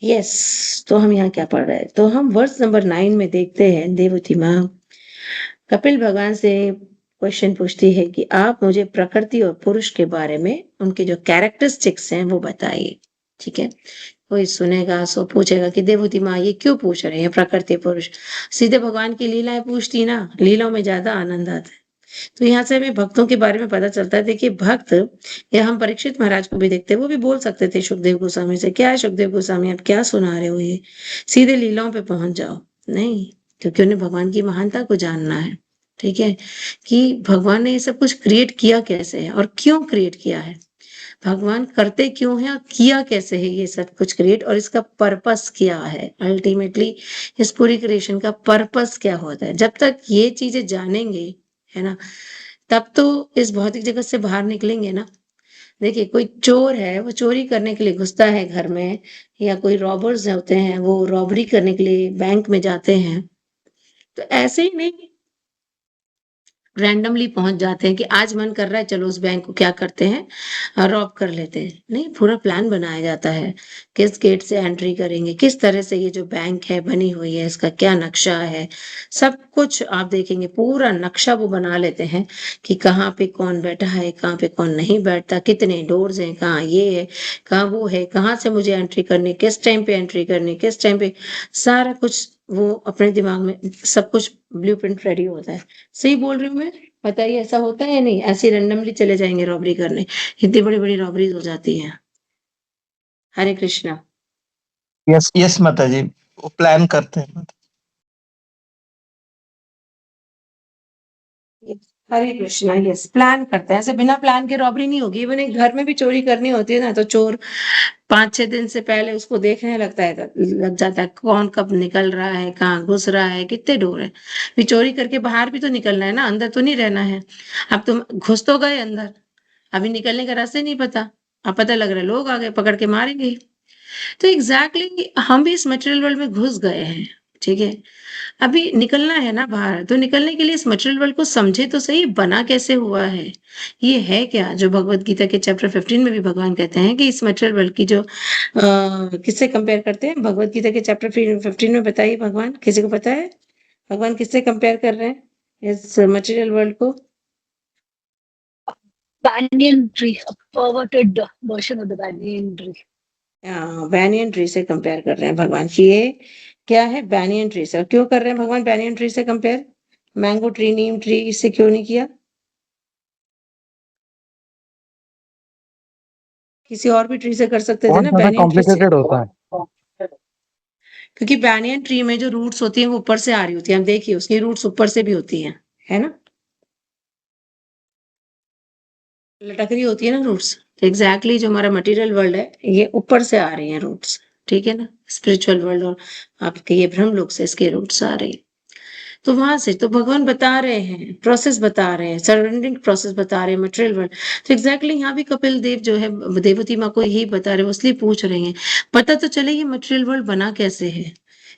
यस, तो हम यहाँ क्या पढ़ रहे हैं? तो हम वर्स नंबर 9 में देखते हैं देवती माँ कपिल भगवान से क्वेश्चन पूछती है कि आप मुझे प्रकृति और पुरुष के बारे में उनके जो कैरेक्टरिस्टिक्स हैं वो बताइए। ठीक है, कोई सुनेगा सो पूछेगा कि देवती माँ ये क्यों पूछ रहे हैं प्रकृति पुरुष, सीधे भगवान की लीलाएं पूछती ना, लीलाओं में ज्यादा आनंद आता है। तो यहाँ से हमें भक्तों के बारे में पता चलता है। देखिए भक्त, या हम परीक्षित महाराज को भी देखते हैं, वो भी बोल सकते थे सुखदेव गोस्वामी से, क्या है सुखदेव गोस्वामी आप क्या सुना रहे हो, ये सीधे लीलाओं पे पहुंच जाओ। नहीं, क्योंकि उन्हें भगवान की महानता को जानना है। ठीक है, कि भगवान ने ये सब कुछ क्रिएट किया कैसे है और क्यों क्रिएट किया है, भगवान करते क्यों है और किया कैसे है ये सब कुछ क्रिएट, और इसका पर्पस क्या है, अल्टीमेटली इस पूरी क्रिएशन का पर्पस क्या होता है। जब तक ये चीजें जानेंगे, है ना, तब तो इस भौतिक जगत से बाहर निकलेंगे ना। देखिए कोई चोर है, वो चोरी करने के लिए घुसता है घर में, या कोई रॉबर्स होते हैं वो रॉबरी करने के लिए बैंक में जाते हैं, तो ऐसे ही नहीं रैंडमली पहुंच जाते हैं कि आज मन कर रहा है चलो उस बैंक को क्या करते हैं, रॉब कर लेते हैं। नहीं, पूरा प्लान बनाया जाता है, किस गेट से एंट्री करेंगे, किस तरह से ये जो बैंक है बनी हुई है, इसका क्या नक्शा है, सब कुछ आप देखेंगे, पूरा नक्शा वो बना लेते हैं कि कहाँ पे कौन बैठा है, कहाँ पे कौन नहीं बैठता, कितने डोर्स हैं, कहाँ ये है, कहाँ वो है, कहाँ से मुझे एंट्री करनी, किस टाइम पे एंट्री करनी, किस टाइम पे, सारा कुछ वो अपने दिमाग में सब कुछ ब्लूप्रिंट रेडी होता है। सही बोल रही हूँ मैं? बताइए ऐसा होता है या नहीं? ऐसे रैंडमली चले जाएंगे रॉबरी करने, इतनी बड़ी बड़ी रॉबरीज हो जाती हैं। हरे कृष्णा। यस यस माता जी, वो प्लान करते हैं। हरे कृष्णा, यस, प्लान करते हैं, ऐसे बिना प्लान के रॉबरी नहीं होगी। इवन एक घर में भी चोरी करनी होती है ना, तो चोर 5-6 दिन से पहले उसको देखने लगता है, लग जाता है कौन कब निकल रहा है, कहाँ घुस रहा है, कितने डोर है। फिर चोरी करके बाहर भी तो निकलना है ना, अंदर तो नहीं रहना है। अब तुम घुस तो गए अंदर, अभी निकलने का रास्ते नहीं पता, अब पता लग रहा है लोग आ गए पकड़ के मारेंगे। तो एग्जैक्टली हम भी इस मटेरियल वर्ल्ड में घुस गए हैं। ठीक है, अभी निकलना है ना बाहर, तो निकलने के लिए इस मटेरियल वर्ल्ड को समझे तो सही, बना कैसे हुआ है, ये है क्या, जो भगवत गीता के चैप्टर 15 में भी भगवान कहते हैं कि इस मटेरियल वर्ल्ड की जो किससे कंपेयर करते हैं, भगवत गीता के चैप्टर 15 में बताइए, भगवान किसी को पता है भगवान किससे कंपेयर कर रहे हैं इस मटेरियल वर्ल्ड को? banyan tree, a perverted version of the banyan tree. Banyan tree से कंपेयर कर रहे हैं भगवान की। ये क्या है, बैनियन ट्री से। और क्यों कर रहे हैं भगवान बैनियन ट्री से कंपेयर, मैंगो ट्री, नीम ट्री, इससे क्यों नहीं किया? किसी और भी ट्री से कर सकते थे बहुत ना, ज्यादा बैनियन ट्री से। कॉम्प्लिकेटेड होता है। क्योंकि बैनियन ट्री में जो रूट्स होती हैं वो ऊपर से आ रही होती है, हम देखिए उसकी रूट्स ऊपर से भी होती हैं, है ना, लटक रही होती है ना रूट्स। एग्जैक्टली जो हमारा मटेरियल वर्ल्ड है ये ऊपर से आ रही हैं रूट्स। ठीक है ना, स्पिरिचुअल वर्ल्ड और आपके ये ब्रह्म लोक से इसके रूट्स आ रही हैं। तो वहां से तो भगवान बता रहे हैं, प्रोसेस बता रहे हैं, सरेंडरिंग प्रोसेस बता रहे हैं मटेरियल वर्ल्ड। तो एग्जैक्टली यहाँ भी कपिल देव जो है देवती माँ को यही बता रहे हैं, वो इसलिए पूछ रहे हैं पता तो चले ये मटेरियल वर्ल्ड बना कैसे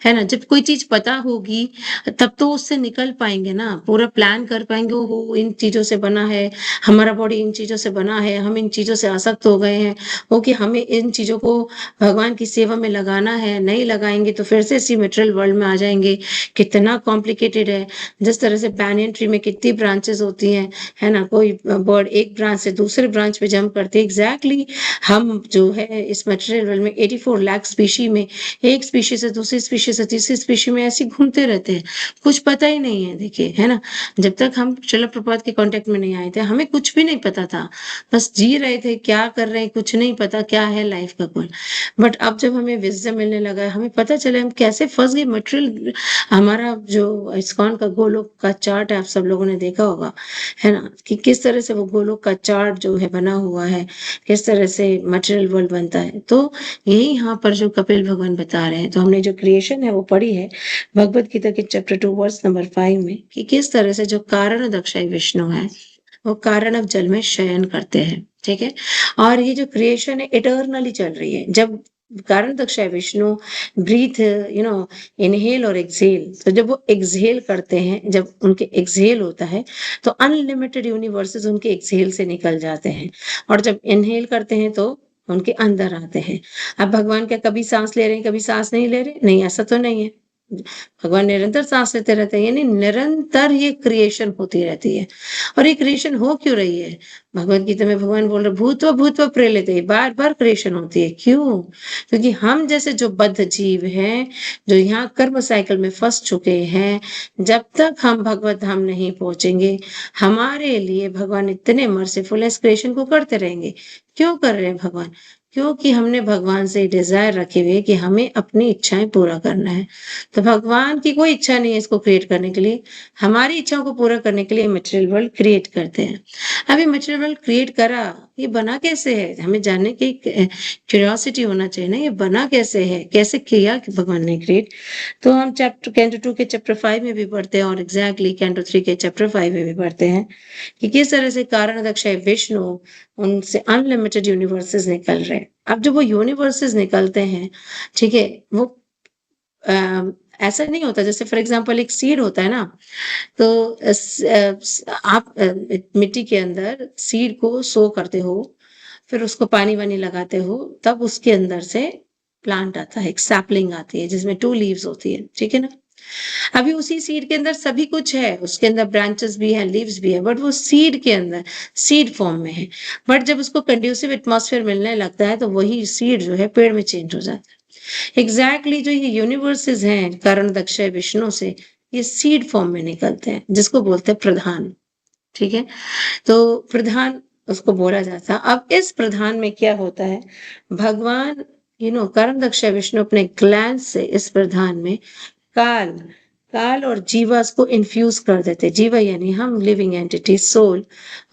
है ना। जब कोई चीज पता होगी तब तो उससे निकल पाएंगे ना, पूरा प्लान कर पाएंगे, वो इन चीजों से बना है, हमारा बॉडी इन चीजों से बना है, हम इन चीजों से आसक्त हो गए हैं, वो कि हमें इन चीजों को भगवान की सेवा में लगाना है, नहीं लगाएंगे तो फिर से इसी मटेरियल वर्ल्ड में आ जाएंगे। कितना कॉम्प्लिकेटेड है, जिस तरह से बैनियन ट्री में कितनी ब्रांचेस होती हैं, है ना, कोई बर्ड एक ब्रांच से दूसरे ब्रांच पे जंप करते हैं। एग्जैक्टली हम जो है इस मटेरियल वर्ल्ड में 84 लाख स्पीशी में, एक स्पीशी से दूसरी स्पीशी से तीसरी स्पीशी में ऐसे घूमते रहते हैं, कुछ पता ही नहीं है। देखिए, है ना, जब तक हम श्रील प्रभुपाद के कांटेक्ट में नहीं आए थे हमें कुछ भी नहीं पता था, बस जी रहे थे, क्या कर रहे हैं कुछ नहीं पता, क्या है लाइफ का गोल। बट अब जब हमें विजडम मिलने लगा है, हमें पता चला हम कैसे फंस गए मटेरियल। हमारा जो इस्कॉन का गोलोक का चार्ट है, आप सब लोगों ने देखा होगा, है ना, कि किस तरह से वो गोलोक का चार्ट जो है बना हुआ है, किस तरह से मटेरियल वर्ल्ड बनता है। तो यही यहाँ पर जो कपिल भगवान बता रहे हैं, तो हमने जो क्रिएशन है वो पढ़ी है भगवत गीता के चैप्टर 2 वर्स नंबर 5 में, कि किस तरह से जो कारण दक्षाई विष्णु है वो कारण अब जल में शयन करते हैं। ठीक है, और ये जो क्रिएशन है इटर्नली चल रही है। जब कारण दक्षाय विष्णु ब्रीथ इनहेल और एक्सहेल, तो जब वो एक्सहेल करते हैं, जब उनके एक्सहेल होता है तो अनलिमिटेड यूनिवर्सेस उनके एक्सहेल से निकल जाते हैं, और जब इनहेल करते हैं तो उनके अंदर आते हैं। अब भगवान क्या कभी सांस ले रहे हैं, कभी सांस नहीं ले रहे? नहीं, ऐसा तो नहीं है। भगवान निरंतर सांस लेते रहते हैं, यानी निरंतर ये क्रिएशन होती रहती है। और ये क्रिएशन हो क्यों रही है? भगवत गीता में भगवान बोल रहे भूतवा भूतवा प्रेलित, बार बार क्रिएशन होती है। क्यों? क्योंकि हम जैसे जो बद्ध जीव हैं, जो यहाँ कर्म साइकिल में फंस चुके हैं, जब तक हम भगवत धाम नहीं पहुंचेंगे, हमारे लिए भगवान इतने मर्सीफुल है, इस क्रिएशन को करते रहेंगे। क्यों कर रहे हैं भगवान? क्योंकि हमने भगवान से डिजायर रखी हुई है कि हमें अपनी इच्छाएं पूरा करना है। तो भगवान की कोई इच्छा नहीं है इसको क्रिएट करने के लिए, हमारी इच्छाओं को पूरा करने के लिए मटेरियल वर्ल्ड क्रिएट करते हैं। अभी मटेरियल वर्ल्ड क्रिएट करा, ये बना कैसे है? हमें जानने की क्यूरियोसिटी होना चाहिए ना, ये बना कैसे है, कैसे किया कि भगवान ने क्रिएट। तो हम कैंटो 2 के चैप्टर 5 में भी पढ़ते हैं, और एग्जैक्टली कैंटो 3 के चैप्टर 5 में भी पढ़ते हैं कि किस तरह से कारण दक्षाय विष्णु उनसे अनलिमिटेड यूनिवर्सेस निकल रहे हैं। अब जब वो यूनिवर्सेस निकलते हैं, ठीक है, वो ऐसा नहीं होता जैसे फॉर एग्जांपल एक सीड होता है ना, तो आप मिट्टी के अंदर सीड को सो करते हो, फिर उसको पानी वानी लगाते हो, तब उसके अंदर से प्लांट आता है, एक सैपलिंग आती है जिसमें 2 लीव्स होती है, ठीक है ना। अभी उसी सीड के अंदर सभी कुछ है, उसके अंदर ब्रांचेस भी है, लीव्स भी है, बट वो सीड के अंदर सीड फॉर्म में है। बट जब उसको कंड्यूसिव एटमॉस्फेयर मिलने लगता है तो वही सीड जो है पेड़ में चेंज हो जाता है। एग्जैक्टली जो ये यूनिवर्सेस हैं कारण दक्षाय विष्णु से, ये सीड फॉर्म में निकलते हैं, जिसको बोलते हैं प्रधान, ठीक है। तो प्रधान उसको बोला जाता है। अब इस प्रधान में क्या होता है, भगवान कारण दक्षाय विष्णु अपने ग्लैंड से इस प्रधान में काल और जीवा को इन्फ्यूज कर देते। जीवा यानी हम लिविंग एंटिटी सोल,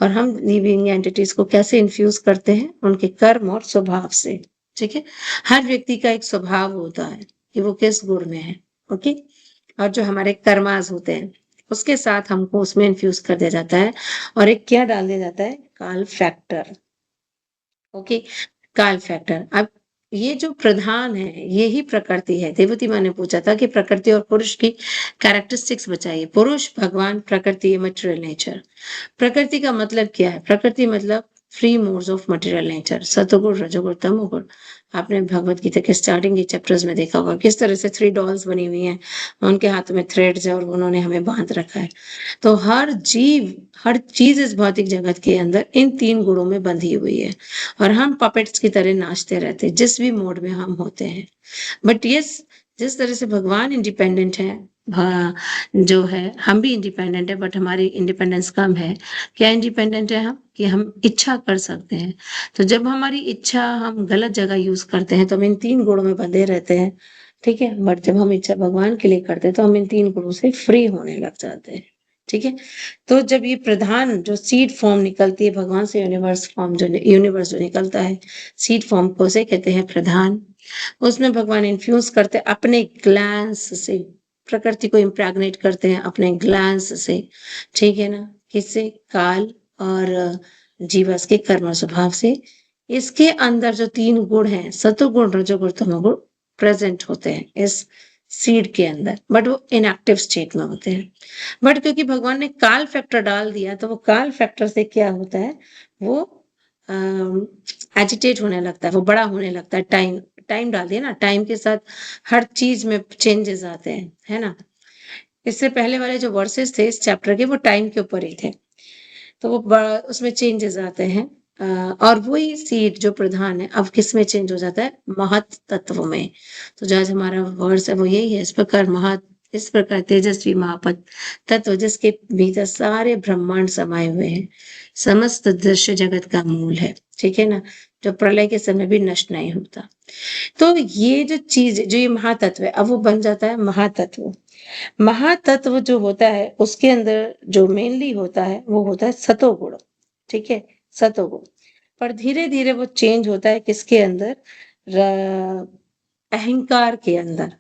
और हम लिविंग एंटिटीज को कैसे इन्फ्यूज करते हैं? उनके कर्म और स्वभाव से, ठीक है। हर व्यक्ति का एक स्वभाव होता है कि वो किस गुण में है, ओके। और जो हमारे कर्मास होते हैं उसके साथ हमको उसमें इन्फ्यूज कर दिया जाता है, और एक क्या डाल दिया जाता है? काल फैक्टर, ओके, काल फैक्टर। अब ये जो प्रधान है ये ही प्रकृति है। देवती माँ ने पूछा था कि प्रकृति और पुरुष की कैरेक्टरिस्टिक्स बताइए। पुरुष भगवान, प्रकृति मटेरियल नेचर। प्रकृति का मतलब क्या है? प्रकृति मतलब free modes of material nature, सतोगुण, रजोगुण, तमोगुण। आपने भगवत गीता के स्टार्टिंग के चैप्टर्स में देखा होगा किस तरह से 3 डॉल्स बनी हुई हैं, उनके हाथों में थ्रेड्स है और उन्होंने हमें बांध रखा है। तो हर जीव, हर चीज इस भौतिक जगत के अंदर इन 3 गुणों में बंधी हुई है, और हम पपेट्स की तरह नाचते रहते हैं जिस भी मोड में हम होते हैं। बट यस, जिस तरह से भगवान इंडिपेंडेंट है, जो है हम भी इंडिपेंडेंट है, बट हमारी इंडिपेंडेंस कम है। क्या इंडिपेंडेंट है हम? कि हम इच्छा कर सकते हैं। तो जब हमारी इच्छा हम गलत जगह यूज करते हैं तो हम इन 3 गुणों में बंधे रहते हैं, ठीक है। बट जब हम इच्छा भगवान के लिए करते हैं तो हम इन 3 गुणों से फ्री होने लग जाते हैं, ठीक है। तो जब ये प्रधान जो सीड फॉर्म निकलती है भगवान से, यूनिवर्स जो निकलता है सीड फॉर्म को से कहते हैं प्रधान। उसमें भगवान इन्फ्यूज करते अपने ग्लैंस से, प्रकृति को इम्प्रैग्नेट करते हैं अपने ग्लैंस से, ठीक है ना। किससे? काल और जीवास के कर्म स्वभाव से। इसके अंदर जो 3 गुण हैं, सतोगुण, रजोगुण, तमोगुण, प्रेजेंट होते हैं इस सीड के अंदर, बट वो इनएक्टिव स्टेट में होते हैं। बट क्योंकि भगवान ने काल फैक्टर डाल दिया तो वो काल फैक्टर से क्या होता है, वो एजिटेट होने लगता है, वो बड़ा होने लगता है। टाइम डाल दिया ना, टाइम के साथ हर चीज में चेंजेस आते हैं, है ना। इससे पहले वाले जो वर्सेस थे इस चैप्टर के, वो टाइम के ऊपर ही थे, तो वो उसमें चेंजेस आते हैं। और वही सीड जो प्रधान है अब किस में चेंज हो जाता है? महत तत्व में। तो जो आज हमारा वर्स है वो यही है, इस प्रकार महत, इस प्रकार तेजस्वी महापत तत्व जिसके भीतर सारे ब्रह्मांड समाये हुए हैं, समस्त दृश्य जगत का मूल है, ठीक है ना, जो प्रलय के समय भी नष्ट नहीं होता। तो ये जो चीज, जो ये महातत्व है, अब वो बन जाता है महातत्व। महातत्व जो होता है उसके अंदर जो मेनली होता है वो होता है सतोगुण, ठीक है, सतोगुण। पर धीरे धीरे वो चेंज होता है किसके अंदर? अहंकार के अंदर।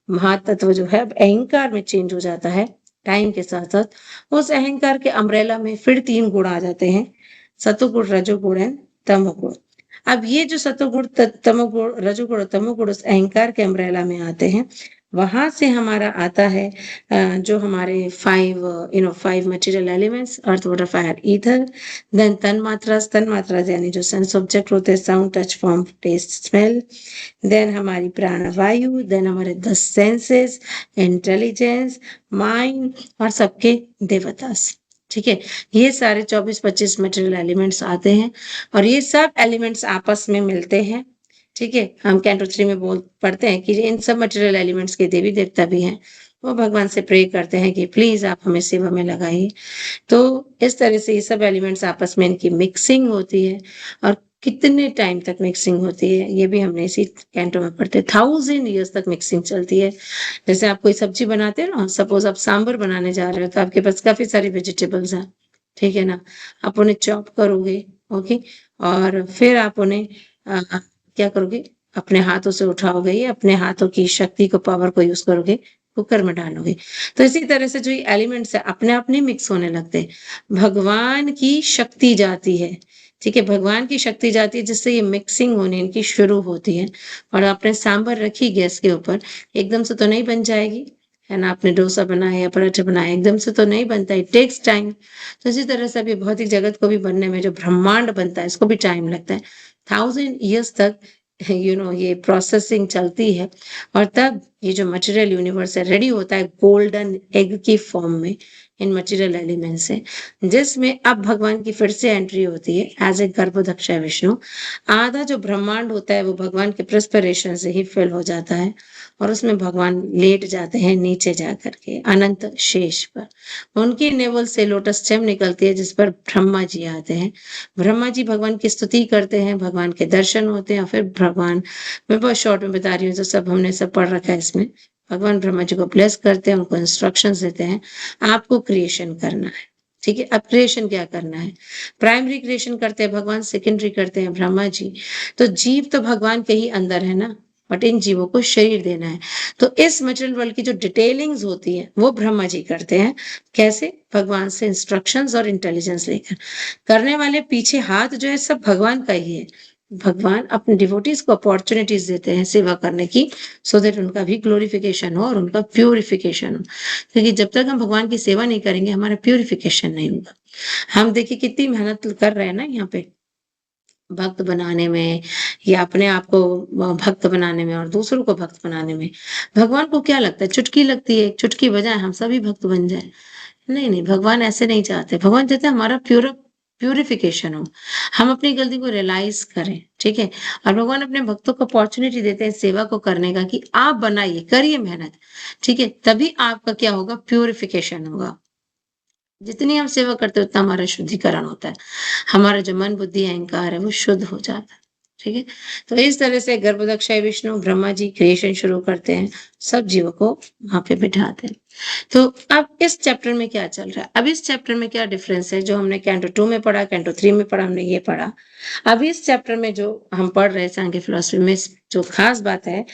महातत्व जो है अब अहंकार में चेंज हो जाता है टाइम के साथ साथ। उस अहंकार के अम्ब्रेला में फिर 3 गुण आ जाते हैं, सतोगुण, रजोगुण एंड तमोगुण। अब ये जो सतोगुण तमोगुण रजोगुण और तमोगुण उस अहंकार के अम्ब्रेला में आते हैं, वहां से हमारा आता है जो हमारे 5 material elements, earth water fire ether, then तन्मात्रा यानी जो सेंस ऑब्जेक्ट होते हैं, sound touch form taste smell, then हमारी प्राणवायु, देन हमारे 10 सेंसेस, इंटेलिजेंस, माइंड और सबके देवतास। ठीक है, ये सारे 24-25 मटेरियल एलिमेंट्स आते हैं और ये सब एलिमेंट्स आपस में मिलते हैं। ठीक है, हम कैंटो 3 में पढ़ते हैं कि इन सब मटेरियल एलिमेंट्स के देवी देवता भी हैं, वो भगवान से प्रे करते हैं कि प्लीज आप हमें सेवा में लगाइए। तो इस तरह से ये सब एलिमेंट्स आपस में इनकी मिक्सिंग होती है और कितने टाइम तक मिक्सिंग होती है ये भी हमने इसी कैंटो में पढ़ते हैं। 1000 ईयर्स तक मिक्सिंग चलती है। जैसे आप कोई सब्जी बनाते हो ना, सपोज आप सांबर बनाने जा रहे हो तो आपके पास काफी सारी वेजिटेबल्स हैं, ठीक है ना, आप उन्हें चॉप करोगे, ओके, और फिर आप उन्हें क्या करोगे, अपने हाथों से उठाओगे, या अपने हाथों की शक्ति को, पावर को यूज करोगे, कुकर में डालोगे। तो इसी तरह से जो ये एलिमेंट्स है अपने आप नहीं मिक्स होने लगते, भगवान की शक्ति जाती है। ठीक है, भगवान की शक्ति जाती है जिससे ये मिक्सिंग होने इनकी शुरू होती है। और आपने सांबर रखी गैस के ऊपर, एकदम से तो नहीं बन जाएगी, है ना, आपने डोसा बनाया या पराठे बनाए, एकदम से तो नहीं बनता, इट टेक्स टाइम। तो इसी तरह से अभी भौतिक जगत को भी बनने में, जो ब्रह्मांड बनता है, इसको भी टाइम लगता है। 1000 ईयर्स तक ये प्रोसेसिंग चलती है और तब ये जो मटेरियल यूनिवर्स है रेडी होता है गोल्डन एग की फॉर्म में इन मटेरियल एलिमेंट से, जिसमें अब भगवान की फिर से एंट्री होती है एज ए गर्भोदक्ष विष्णु। आधा जो ब्रह्मांड होता है वो भगवान के प्रेस्पिरेशन से ही फिल हो जाता है और उसमें भगवान लेट जाते हैं नीचे जाकर के अनंत शेष पर। उनकी नेवल से लोटस स्टेम निकलती है जिस पर ब्रह्मा जी आते हैं। ब्रह्मा जी भगवान की स्तुति करते हैं, भगवान के दर्शन होते हैं और फिर भगवान, मैं बहुत शॉर्ट में बता रही हूँ, तो सब हमने सब पढ़ रखा है इसमें, भगवान ब्रह्मा जी को ब्लेस करते हैं, उनको इंस्ट्रक्शंस देते हैं, आपको क्रिएशन करना है। ठीक है, अब क्रिएशन क्या करना है, प्राइमरी क्रिएशन करते हैं भगवान, सेकेंडरी करते हैं ब्रह्मा जी। तो जीव तो भगवान के ही अंदर है ना, बट इन जीवों को शरीर देना है। तो इस मटेरियल वर्ल्ड की जो डिटेलिंग्स होती है वो ब्रह्मा जी करते हैं। कैसे, भगवान से इंस्ट्रक्शंस और इंटेलिजेंस लेकर। करने वाले पीछे हाथ जो है सब भगवान का ही है। भगवान अपने डिवोटीज को अपॉर्चुनिटीज देते हैं सेवा करने की, सो दैट उनका भी ग्लोरिफिकेशन हो और उनका प्यूरिफिकेशन हो। क्योंकि जब तक हम भगवान की सेवा नहीं करेंगे हमारा प्यूरिफिकेशन नहीं होगा। हम देखिए कितनी मेहनत कर रहे हैं ना यहाँ पे भक्त बनाने में, या अपने आप को भक्त बनाने में और दूसरों को भक्त बनाने में। भगवान को क्या लगता है, चुटकी लगती है, चुटकी बजाए हम सभी भक्त बन जाए। नहीं नहीं, भगवान ऐसे नहीं चाहते। भगवान चाहते हैं हमारा प्यूरिफिकेशन हो, हम अपनी गलती को रियलाइज करें। ठीक है, और भगवान अपने भक्तों को अपॉर्चुनिटी देते हैं सेवा को करने का, कि आप बनाइए, करिए मेहनत। ठीक है, तभी आपका क्या होगा, प्यूरिफिकेशन होगा। जितनी हम सेवा करते हैं उतना हमारा शुद्धिकरण होता है, हमारा जो मन बुद्धि अहंकार है वो शुद्ध हो जाता है। ठीक है, तो इस तरह से गर्भोदक्ष विष्णु ब्रह्मा जी क्रिएशन शुरू करते हैं, सब जीवों को वहां पे बिठाते हैं। तो अब इस चैप्टर में क्या चल रहा है, अब इस चैप्टर में क्या डिफरेंस है, जो हमने कैंटो 2 में पढ़ा, कैंटो 3 में पढ़ा, हमने ये पढ़ा। अब इस चैप्टर में जो हम पढ़ रहे हैं सांख्य फिलॉसफी में, जो खास बात है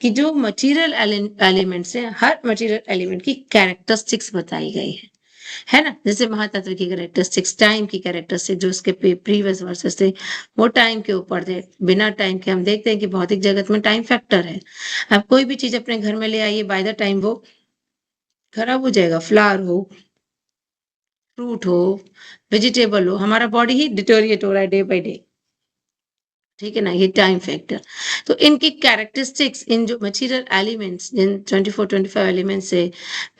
कि जो मटीरियल एलिमेंट्स है, हर मटीरियल एलिमेंट की कैरेक्टरिस्टिक्स बताई गई है ना। जैसे महातत्व की कैरेक्टरिस्टिक्स, टाइम की कैरेक्टरिस्टिक्स जो उसके प्रीवियस वर्सेस थे वो टाइम के ऊपर थे। बिना टाइम के हम देखते हैं कि भौतिक जगत में टाइम फैक्टर है। आप कोई भी चीज अपने घर में ले आइए, बाय द टाइम वो खराब हो जाएगा। फ्लावर हो, फ्रूट हो, वेजिटेबल हो, हमारा बॉडी ही डिटोरिएट हो रहा है डे बाय डे। ठीक है ना, ये टाइम फैक्टर। तो इनकी कैरेक्टरिस्टिक्स, इन जो मटीरियल एलिमेंट्स, जिन 24-25 एलिमेंट्स से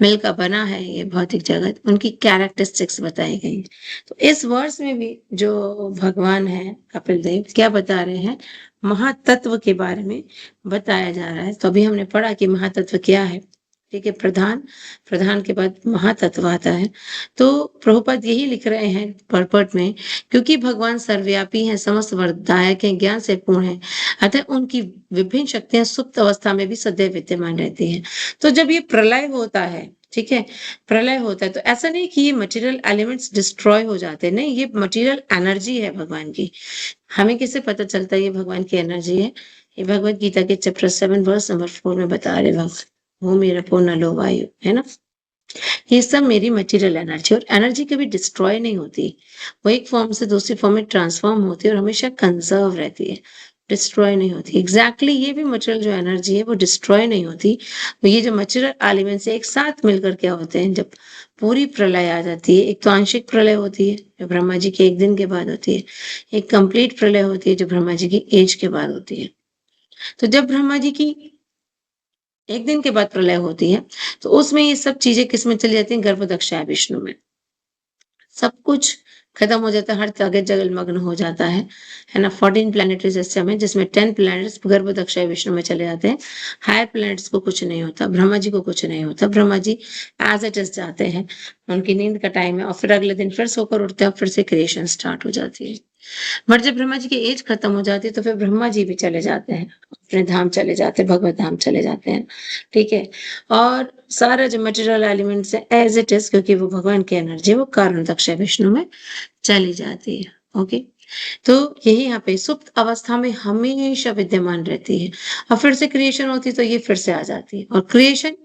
मिलकर बना है ये भौतिक जगत, उनकी कैरेक्टरिस्टिक्स बताई गई। तो इस वर्ष में भी जो भगवान है कपिल देव क्या बता रहे हैं, महातत्व के बारे में बताया जा रहा है। तो अभी हमने पढ़ा कि महातत्व क्या है। ठीक है, प्रधान के बाद महातत्व आता है। तो प्रभुपाद यही लिख रहे हैं पर्पट में, क्योंकि भगवान सर्वव्यापी हैं, समस्त वरदायक हैं, ज्ञान से पूर्ण हैं, अतः उनकी विभिन्न शक्तियां सुप्त अवस्था में भी सदैव विद्यमान रहती हैं। तो जब ये प्रलय होता है, ठीक है, प्रलय होता है, तो ऐसा नहीं कि ये मटेरियल एलिमेंट्स डिस्ट्रॉय हो जाते हैं, नहीं, ये मटेरियल एनर्जी है भगवान की। हमें कैसे पता चलता है ये भगवान की एनर्जी है, ये भगवत गीता के चैप्टर 7 वर्स नंबर 4 में बता रहे भगवान, वो मेरा पूर्ण लो वायु, है ना। ये सब मेरी मटेरियल एनर्जी, और एनर्जी कभी डिस्ट्रॉय नहीं होती, वो एक फॉर्म से दूसरी फॉर्म में ट्रांसफॉर्म होती है और हमेशा कंजर्व रहती है, डिस्ट्रॉय नहीं होती। एग्जैक्टली ये भी मटेरियल जो एनर्जी है वो डिस्ट्रॉय नहीं होती। वो ये जो मटेरियल एलिमेंट्स एक साथ मिलकर क्या होते हैं, जब पूरी प्रलय आ जाती है, एक तो आंशिक प्रलय होती है जो ब्रह्मा जी के एक दिन के बाद होती है, एक कंप्लीट प्रलय होती है जो ब्रह्मा जी की एज के बाद होती है। तो जब ब्रह्मा जी की एक दिन के बाद प्रलय होती है, तो उसमें ये सब चीजें किसमें चली जाती हैं, गर्भदक्षा विष्णु में। सब कुछ खत्म हो जाता है, हर जगह जगलमग्न हो जाता है ना। 14 प्लैनेटरी सिस्टम है जिसमें 10 प्लैनेट्स गर्भदक्षा विष्णु में चले जाते हैं। हायर प्लैनेट्स को कुछ नहीं होता, ब्रह्मा जी को कुछ नहीं होता, Brahma ji as it is जाते हैं, उनकी नींद का टाइम है और फिर अगले दिन फिर सोकर उठते हैं, फिर से क्रिएशन स्टार्ट हो जाती है। बट जब ब्रह्मा जी की एज खत्म हो जाती है तो फिर ब्रह्मा जी भी चले जाते हैं, अपने धाम चले जाते हैं, भगवत धाम चले जाते हैं, ठीक है। और सारा जो मटेरियल एलिमेंट्स है एज इट इज, क्योंकि वो भगवान की एनर्जी वो कारण दक्ष विष्णु में चली जाती है। ओके, तो यही यहाँ पे सुप्त अवस्था में हमेशा विद्यमान रहती है और फिर से क्रिएशन होती है तो ये फिर से आ जाती है, और क्रिएशन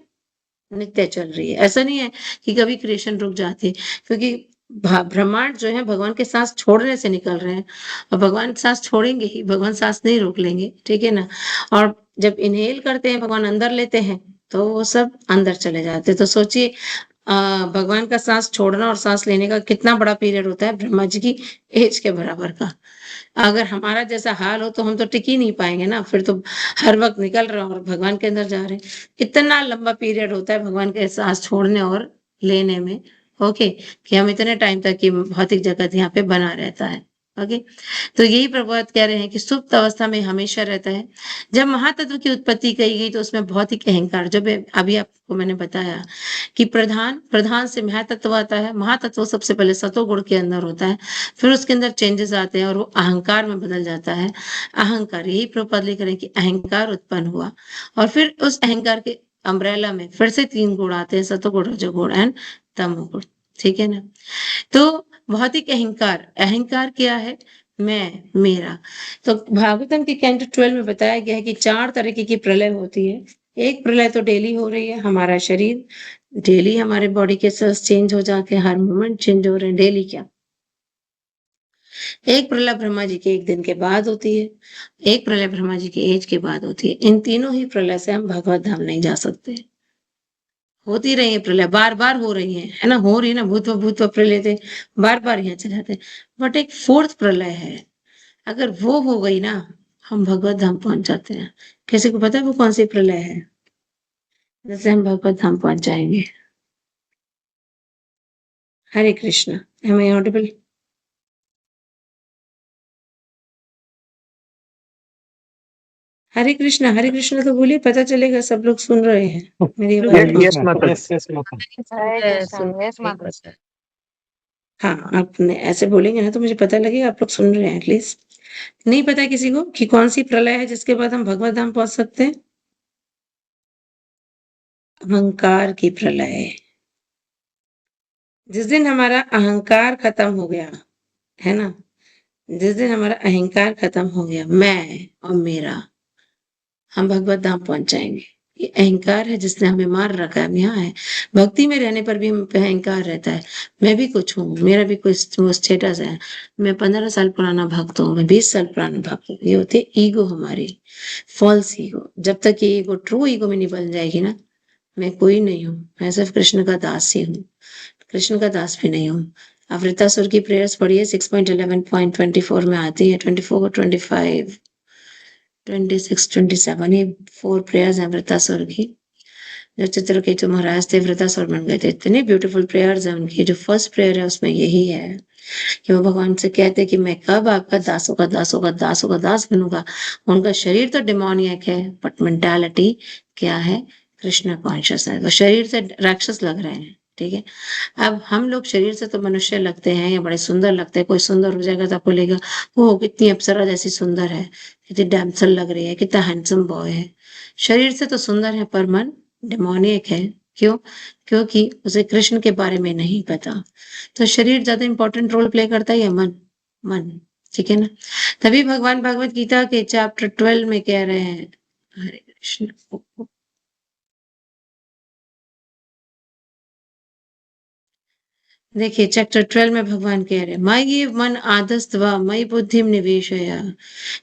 नित्य चल रही है। ऐसा नहीं है कि कभी क्रिएशन रुक जाती है, क्योंकि ब्रह्मांड जो है भगवान के सांस छोड़ने से निकल रहे हैं, और भगवान सांस छोड़ेंगे ही, भगवान सांस नहीं रोक लेंगे, ठीक है ना। और जब इनहेल करते हैं भगवान अंदर लेते हैं तो वो सब अंदर चले जाते हैं। तो सोचिए भगवान का सांस छोड़ना और सांस लेने का कितना बड़ा पीरियड होता है, ब्रह्मा जी की एज के बराबर का। अगर हमारा जैसा हाल हो तो हम तो टिक ही नहीं पाएंगे ना, फिर तो हर वक्त निकल रहे हैं और भगवान के अंदर जा रहे हैं। इतना लंबा पीरियड होता है भगवान के सांस छोड़ने और लेने में, ओके, कि हम इतने टाइम तक की भौतिक जगत यहाँ पे बना रहता है। ओके, तो यही प्रभुपाद कह रहे हैं कि सुप्त अवस्था में हमेशा रहता है। जब महातत्व की उत्पत्ति कही गई तो उसमें भौतिक अहंकार, जब अभी आपको मैंने बताया कि प्रधान से महातत्व आता है, महातत्व सबसे पहले सतोगुण के अंदर होता है, फिर उसके अंदर चेंजेस आते हैं और वो अहंकार में बदल जाता है। अहंकार, यही प्रभुपाद लिख रहे हैं कि अहंकार उत्पन्न हुआ और फिर उस अहंकार के अम्ब्रेला में फिर से 3 गुण आते हैं, सतोगुण, रजोगुण एंड तमोगुण, ठीक है ना। तो भौतिक अहंकार, अहंकार क्या है, मैं, मेरा। तो भागवतम के कैंटो 12 में बताया गया है कि 4 तरीके की प्रलय होती है। एक प्रलय तो डेली हो रही है, हमारा शरीर डेली, हमारे बॉडी के सेल्स चेंज हो जाते हैं, हर मोमेंट चेंज हो रहे हैं डेली। क्या एक प्रलय ब्रह्मा जी के एक दिन के बाद होती है, एक प्रलय ब्रह्मा जी की एज के बाद होती है। इन तीनों ही प्रलय से हम भगवत धाम नहीं जा सकते। होती रही है प्रलय, बार बार हो रही है ना, हो रही है ना, भूतवा प्रलय थे, बार बार यहाँ चले जाते हैं। बट एक फोर्थ प्रलय है, अगर वो हो गई ना, हम भगवत धाम पहुंच जाते हैं। किसी को पता है वो कौन सी प्रलय है जैसे हम भगवत धाम पहुंच जाएंगे? हरे कृष्ण, एम आई ऑडिबल? हरे कृष्ण तो बोलिए, पता चलेगा सब लोग सुन रहे हैं मेरी आवाज को। Yes, Mata. yes, माता। हाँ, आपने ऐसे बोलेंगे ना तो मुझे पता लगेगा आप लोग सुन रहे हैं एटलीस्ट। नहीं पता किसी को कि कौन सी प्रलय है जिसके बाद हम भगवत धाम पहुंच सकते हैं? अहंकार की प्रलय। जिस दिन हमारा अहंकार खत्म हो गया है ना, जिस दिन हमारा अहंकार खत्म हो गया, मैं और मेरा, हम भगवत धाम पहुंच जाएंगे। ये अहंकार है जिसने हमें मार रखा है, हम यहाँ है। भक्ति में रहने पर भी हम पे अहंकार रहता है, मैं भी कुछ हूँ, मेरा भी कोई स्टेटस है, मैं 15 साल पुराना भक्त हूँ, मैं 20 साल पुराना भक्त हूँ। ये होती है ईगो हमारी, फॉल्स ईगो। जब तक ये ईगो ट्रू ईगो में नहीं बन जाएगी ना, मैं कोई नहीं हूँ, मैं सिर्फ कृष्ण का दास ही हूँ, कृष्ण का दास भी नहीं हूँ। अवृतासुर की प्रेयर्स पढ़िए, 6.11.24 में आती है, 24, 25, 26, 27, ये 4 प्रेयर्स हैं वृतासुर की, जो चित्रकेतु महाराज थे वृतासुर बन गए थे। इतनी ब्यूटीफुल प्रेयर्स हैं उनकी। जो फर्स्ट प्रेयर है उसमें यही है कि वो भगवान से कहते हैं कि मैं कब आपका दासों का दास बनूंगा। उनका शरीर तो डिमोनियक है बट मेंटालिटी क्या है, कृष्ण कॉन्शियस है। वो शरीर से राक्षस लग रहे हैं, ठीक है। अब हम लोग शरीर से तो मनुष्य लगते हैं या बड़े सुंदर लगते हैं, कोई सुंदर हो जाएगा तो आपको लगेगा वो कितनी अप्सरा जैसी सुंदर है, कितनी डैमसल लग रही है, कितना हैंडसम बॉय है। शरीर से तो सुंदर है पर मन डिमोनियक है। क्यों? क्योंकि उसे कृष्ण के बारे में नहीं पता। तो शरीर ज्यादा इंपॉर्टेंट रोल प्ले करता है या मन? मन, ठीक है ना। तभी भगवान भगवत गीता के चैप्टर 12 में कह रहे हैं, हरे कृष्ण। देखिए चैप्टर 12 में भगवान कह रहे हैं मयि मन आदस्त्वा मयि बुद्धिम निवेशय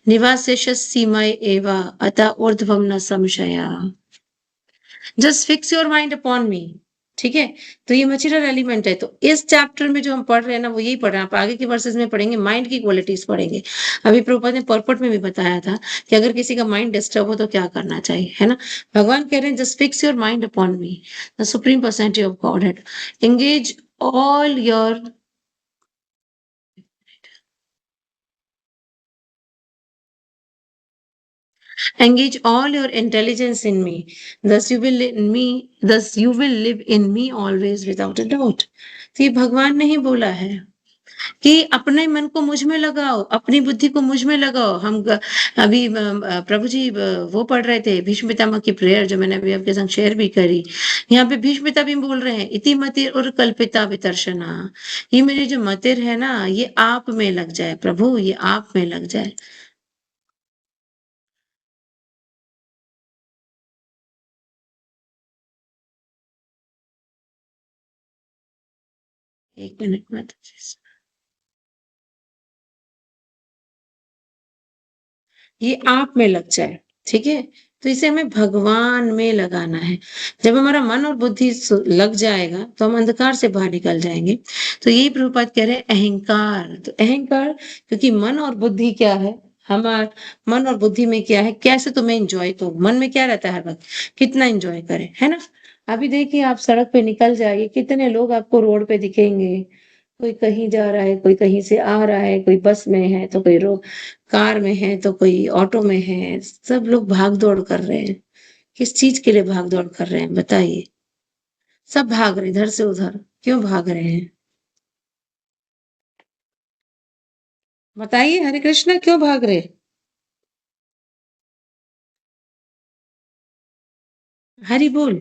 निवासेशस्ति मयि एवा अतः ऊर्ध्वम न संशया। Just fix your mind upon me. ठीक है, तो ये मटेरियल एलिमेंट है। तो इस चैप्टर में जो हम पढ़ रहे हैं ना वो यही पढ़ रहे हैं। आप आगे के वर्सेस में पढ़ेंगे माइंड की क्वालिटीज पढ़ेंगे। अभी प्रभुपाद ने पर्पट में भी बताया था कि अगर किसी का माइंड डिस्टर्ब हो तो क्या करना चाहिए, है ना। भगवान कह रहे हैं just fix your mind upon me the supreme personality of godhead engage all your engage all your intelligence in me, thus you will live in me always without a doubt। तो ये भगवान ने ही बोला है कि अपने मन को मुझ में लगाओ, अपनी बुद्धि को मुझ में लगाओ। हम अभी प्रभु जी वो पढ़ रहे थे भीष्म पितामह की प्रेयर जो मैंने अभी आपके संग शेयर भी करी। यहाँ पे भीष्म पिता भी बोल रहे हैं इति मतिर और कल्पिता वितर्शना, ये मेरी जो मतिर है ना ये आप में लग जाए प्रभु, ये आप में लग जाए। एक मिनट में ये आप में लग जाए। ठीक है, तो इसे हमें भगवान में लगाना है। जब हमारा मन और बुद्धि लग जाएगा तो हम अंधकार से बाहर निकल जाएंगे। तो यही प्रभुपाद कह रहे हैं अहंकार। तो अहंकार क्योंकि मन और बुद्धि क्या है, हमारा मन और बुद्धि में क्या है, कैसे तुम्हें एंजॉय करो। मन में क्या रहता है हर वक्त, कितना एंजॉय करें, है ना। अभी देखिए आप सड़क पे निकल जाइए, कितने लोग आपको रोड पे दिखेंगे। कोई कहीं जा रहा है, कोई कहीं से आ रहा है, कोई बस में है तो कोई कार में है तो कोई ऑटो में है। सब लोग भाग दौड़ कर रहे हैं। किस चीज के लिए भाग दौड़ कर रहे हैं बताइए। सब भाग रहे इधर से उधर, क्यों भाग रहे हैं बताइए। हरे कृष्णा, क्यों भाग रहे। हरि बोल।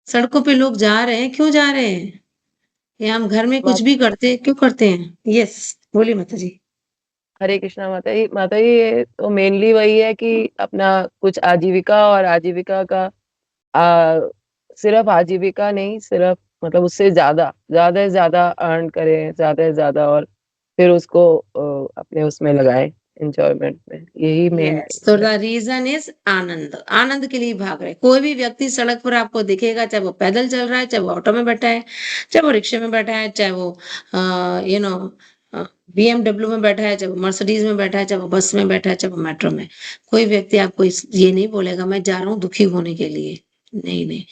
सड़कों पे लोग जा रहे हैं, क्यों जा रहे हैं। या हम घर में कुछ माता भी करते क्यों करते हैं। यस बोलिए माता जी। हरे कृष्णा माता जी ये तो मेनली वही है कि अपना कुछ आजीविका और आजीविका का सिर्फ आजीविका नहीं, सिर्फ मतलब उससे ज्यादा ज्यादा से ज्यादा अर्न करें, ज्यादा से ज्यादा, और फिर उसको अपने उसमें लगाएं एंजॉयमेंट में। यही मेन यस, तो द रीजन इज आनंद। आनंद के लिए भाग रहे। कोई भी व्यक्ति सड़क पर आपको दिखेगा, चाहे वो पैदल चल रहा है, चाहे वो ऑटो में बैठा है, चाहे वो रिक्शे में बैठा है, चाहे वो यू नो BMW में बैठा है, चाहे वो मर्सिडीज में बैठा है, चाहे वो बस में बैठा है, चाहे वो मेट्रो में। कोई व्यक्ति आपको ये नहीं बोलेगा मैं जा रहा हूँ दुखी होने के लिए। नहीं नहीं,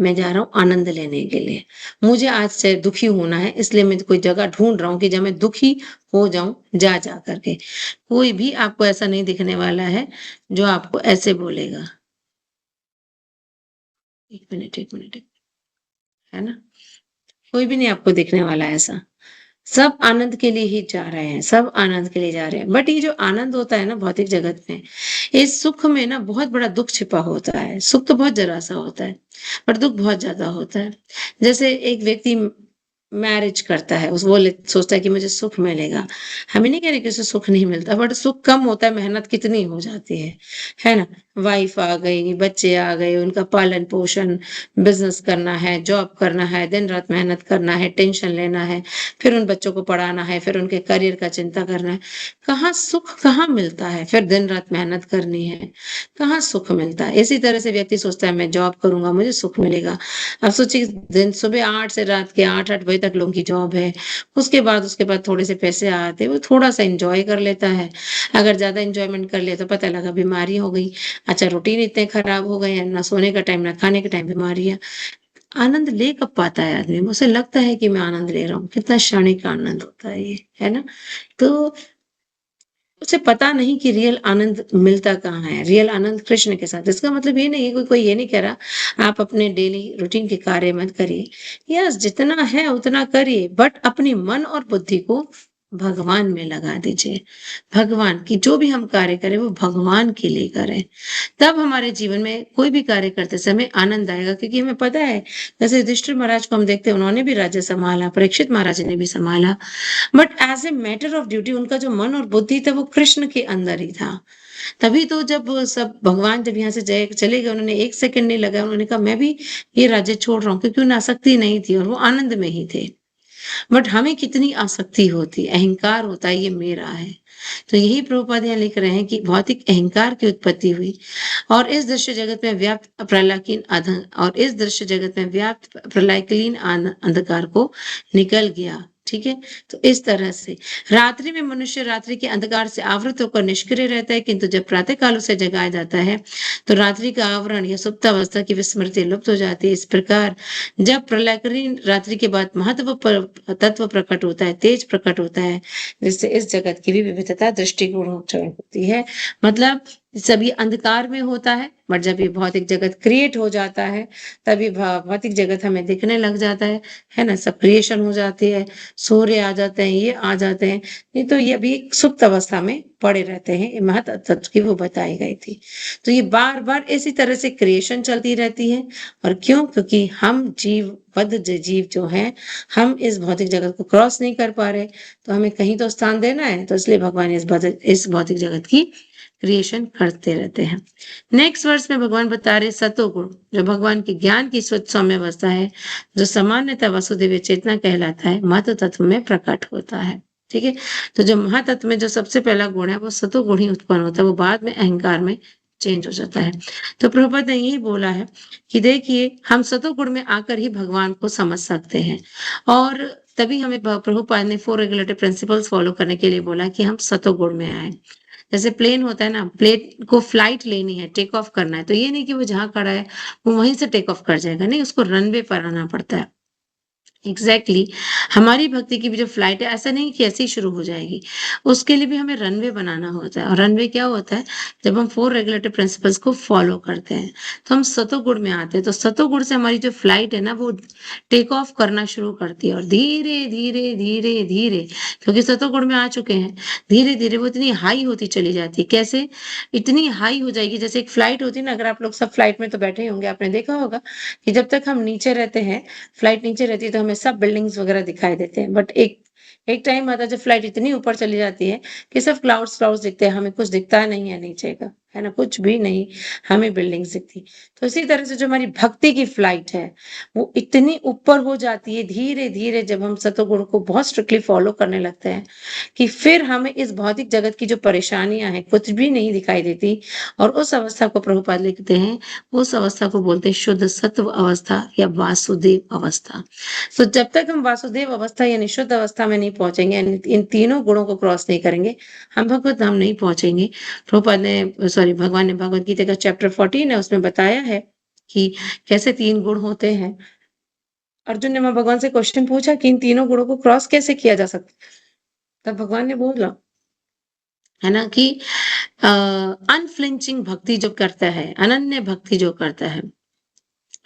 मैं जा रहा हूँ आनंद लेने के लिए। मुझे आज से दुखी होना है, इसलिए मैं कोई जगह ढूंढ रहा हूँ कि जब मैं दुखी हो जाऊं जा जा करके। कोई भी आपको ऐसा नहीं दिखने वाला है जो आपको ऐसे बोलेगा। एक मिनट है ना। कोई भी नहीं आपको दिखने वाला है ऐसा। सब आनंद के लिए ही जा रहे हैं, सब आनंद के लिए जा रहे हैं। बट ये जो आनंद होता है ना भौतिक जगत में, इस सुख में ना बहुत बड़ा दुख छिपा होता है। सुख तो बहुत जरा सा होता है पर दुख बहुत ज्यादा होता है। जैसे एक व्यक्ति मैरिज करता है, वो सोचता है कि मुझे सुख मिलेगा। हमें नहीं कह रहे कि उसे सुख नहीं मिलता, बट सुख कम होता है, मेहनत कितनी हो जाती है ना। वाइफ आ गई, बच्चे आ गए, उनका पालन पोषण, बिजनेस करना है, जॉब करना है, दिन रात मेहनत करना है, टेंशन लेना है, फिर उन बच्चों को पढ़ाना है, फिर उनके करियर का चिंता करना है। कहाँ सुख कहाँ मिलता है। फिर दिन रात मेहनत करनी है, कहाँ सुख मिलता है। इसी तरह से व्यक्ति सोचता है मैं जॉब करूंगा मुझे सुख मिलेगा। अब सोचिए दिन सुबह 8 से रात के 8 बजे तक लोगों की जॉब है। उसके बाद थोड़े से पैसे आते, वो थोड़ा सा एंजॉय कर लेता है। अगर ज्यादा एंजॉयमेंट कर लिया तो पता लगा बीमारी हो गई। अच्छा, रूटीन इतने खराब हो गए हैं, ना सोने का टाइम ना खाने का टाइम, बीमारियां। आनंद ले कब पाता है आदमी। मुझे लगता है कि मैं आनंद ले रहा हूँ, कितना क्षणिक आनंद होता है ये, है ना। तो उसे पता नहीं कि रियल आनंद मिलता कहाँ है। रियल आनंद कृष्ण के साथ। इसका मतलब ये नहीं है, कोई ये नहीं कह रहा आप अपने डेली रूटीन के कार्य मत करिए। यस, जितना है उतना करिए, बट अपनी मन और बुद्धि को भगवान में लगा दीजिए। भगवान की जो भी हम कार्य करें वो भगवान के लिए करें, तब हमारे जीवन में कोई भी कार्य करते समय आनंद आएगा, क्योंकि हमें पता है जैसे युधिष्ठिर महाराज को हम देखते हैं, उन्होंने भी राज्य संभाला, परीक्षित महाराज ने भी संभाला, but as a matter of duty उनका जो मन और बुद्धि था वो कृष्ण के अंदर ही था। तभी तो जब वो सब भगवान जब यहाँ से चले गए, उन्होंने एक सेकंड नहीं लगा, उन्होंने कहा मैं भी ये राज्य छोड़ रहा हूँ, क्योंकि उन्हें आसक्ति नहीं थी और वो आनंद में ही थे। बट हमें कितनी आसक्ति होती, अहंकार होता है ये मेरा है। तो यही प्रभुपाद यहाँ लिख रहे हैं कि भौतिक अहंकार की उत्पत्ति हुई और इस दृश्य जगत में व्याप्त प्रलयकालीन अंधकार को निकल गया। ठीक है, तो इस तरह से रात्रि में मनुष्य रात्रि के अंधकार से आवृत होकर निष्क्रिय रहता है, किंतु जब प्रातः काल उसे जगाया जाता है तो रात्रि का आवरण या सुप्त अवस्था की विस्मृति लुप्त हो जाती है। इस प्रकार जब प्रलयकालीन रात्रि के बाद महत्व तत्व प्रकट होता है, तेज प्रकट होता है, जिससे इस जगत की भी विविधता दृष्टिकोण होती है। मतलब सभी अंधकार में होता है, बट जब ये भौतिक जगत क्रिएट हो जाता है तभी भौतिक जगत हमें दिखने लग जाता है ना, सब क्रिएशन हो जाती है, सूर्य आ जाते हैं, ये आ जाते हैं, नहीं तो ये अभी सुप्त अवस्था में पड़े रहते हैं। ये महत तत्व की वो बताई गई थी। तो ये बार बार इसी तरह से क्रिएशन चलती रहती है। और क्यों? क्योंकि हम बद्ध जीव जो हैं, हम इस भौतिक जगत को क्रॉस नहीं कर पा रहे, तो हमें कहीं तो स्थान देना है, तो इसलिए भगवान इस भौतिक जगत की क्रिएशन करते रहते हैं। नेक्स्ट वर्स में भगवान बता रहे सतोगुण, जो भगवान के ज्ञान की स्वच्छ सौम्य अवस्था है, जो सामान्यतः वसुदेव चेतना कहलाता है, महत्व तत्व में प्रकट होता है। ठीक है, तो जो महातत्व में जो सबसे पहला गुण है वो सतोगुण ही उत्पन्न होता है, वो बाद में अहंकार में चेंज हो जाता है। तो प्रभुपाद ने यही बोला है कि देखिए हम सतोगुण में आकर ही भगवान को समझ सकते हैं, और तभी हमें प्रभुपाद ने 4 रेगुलेटरी प्रिंसिपल्स फॉलो करने के लिए बोला कि हम सतोगुण में आए। जैसे प्लेन होता है ना, प्लेन को फ्लाइट लेनी है, टेक ऑफ करना है, तो ये नहीं कि वो जहां खड़ा है वो वहीं से टेक ऑफ कर जाएगा, नहीं, उसको रनवे पर आना पड़ता है। एग्जैक्टली हमारी भक्ति की भी जो फ्लाइट है, ऐसा नहीं कि ऐसे ही शुरू हो जाएगी, उसके लिए भी हमें रनवे बनाना होता है। और रनवे क्या होता है? जब हम 4 रेगुलेटरी प्रिंसिपल्स को फॉलो करते हैं तो हम सतोगुण में आते हैं। तो सतोगुण से हमारी जो फ्लाइट है ना वो टेक ऑफ करना शुरू करती है, और धीरे धीरे धीरे धीरे, क्योंकि सतोगुण में आ चुके हैं, धीरे धीरे वो इतनी हाई होती चली जाती है। कैसे इतनी हाई हो जाएगी? जैसे एक फ्लाइट होती है ना, अगर आप लोग सब फ्लाइट में तो बैठे ही होंगे, आपने देखा होगा कि जब तक हम नीचे रहते हैं, फ्लाइट नीचे रहती है, तो हमें सब बिल्डिंग्स वगैरह दिखाई देते हैं, बट एक टाइम आता है जब फ्लाइट इतनी ऊपर चली जाती है कि सिर्फ क्लाउड्स दिखते हैं, हमें कुछ दिखता नहीं है नीचे का, है ना, कुछ भी नहीं, हमें बिल्डिंग्स दिखती। तो इसी तरह से जो हमारी भक्ति की फ्लाइट है वो इतनी ऊपर हो जाती है धीरे धीरे, जब हम सतोगुण को बहुत स्ट्रिक्टली फॉलो करने लगते हैं, कि फिर हमें इस भौतिक जगत की जो परेशानियां हैं कुछ भी नहीं दिखाई देती। और उस अवस्था को प्रभुपाद लिखते हैं, उस अवस्था को बोलते हैं शुद्ध सत्व अवस्था या वासुदेव अवस्था। तो जब तक हम वासुदेव अवस्था यानी शुद्ध अवस्था में नहीं पहुंचेंगे, इन तीनों गुणों को क्रॉस नहीं करेंगे, हम भगवत धाम नहीं पहुंचेंगे। प्रभुपाद ने भगवान ने भगवत गीता का चैप्टर 14 है, उसमें बताया है कि कैसे 3 गुण होते हैं। अर्जुन ने भगवान से क्वेश्चन पूछा कि इन तीनों गुणों को क्रॉस कैसे किया जा सकता है, तब भगवान ने बोला है ना कि अनफ्लिंचिंग भक्ति जो करता है, अनन्य भक्ति जो करता है,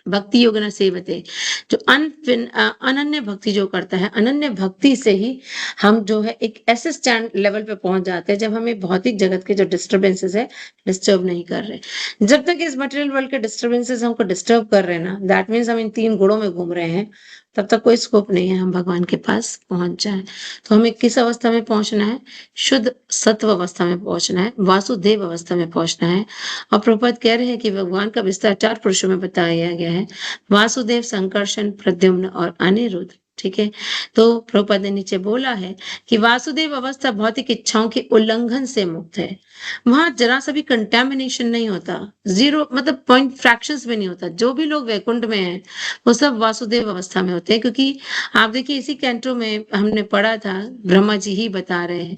भक्ति योग न सेवते, जो अनन्य भक्ति जो करता है, अनन्य भक्ति से ही हम जो है एक ऐसे स्टैंड लेवल पे पहुंच जाते हैं जब हमें भौतिक जगत के जो डिस्टर्बेंसेस है डिस्टर्ब नहीं कर रहे। जब तक इस मटेरियल वर्ल्ड के डिस्टर्बेंसेस हमको डिस्टर्ब कर रहे हैं ना, दैट मीन्स हम इन 3 गुणों में घूम रहे हैं, तब तक कोई स्कोप नहीं है हम भगवान के पास पहुंच जाए। तो हमें किस अवस्था में पहुंचना है? शुद्ध सत्व अवस्था में पहुंचना है, वासुदेव अवस्था में पहुंचना है। और प्रभुपाद कह रहे हैं कि भगवान का विस्तार 4 पुरुषों में बताया गया है, वासुदेव, संकर्षण, प्रद्युम्न और अनिरुद्ध। ठीक है, तो प्रभुपाद ने नीचे बोला है कि वासुदेव अवस्था भौतिक इच्छाओं के उल्लंघन से मुक्त है, वहां जरा सा भी कंटेमिनेशन नहीं होता, 0 मतलब पॉइंट फ्रैक्शंस में नहीं होता। जो भी लोग वैकुंठ में हैं वो सब वासुदेव अवस्था में होते हैं, क्योंकि आप देखिए इसी कैंटो में हमने पढ़ा था, ब्रह्मा जी ही बता रहे हैं,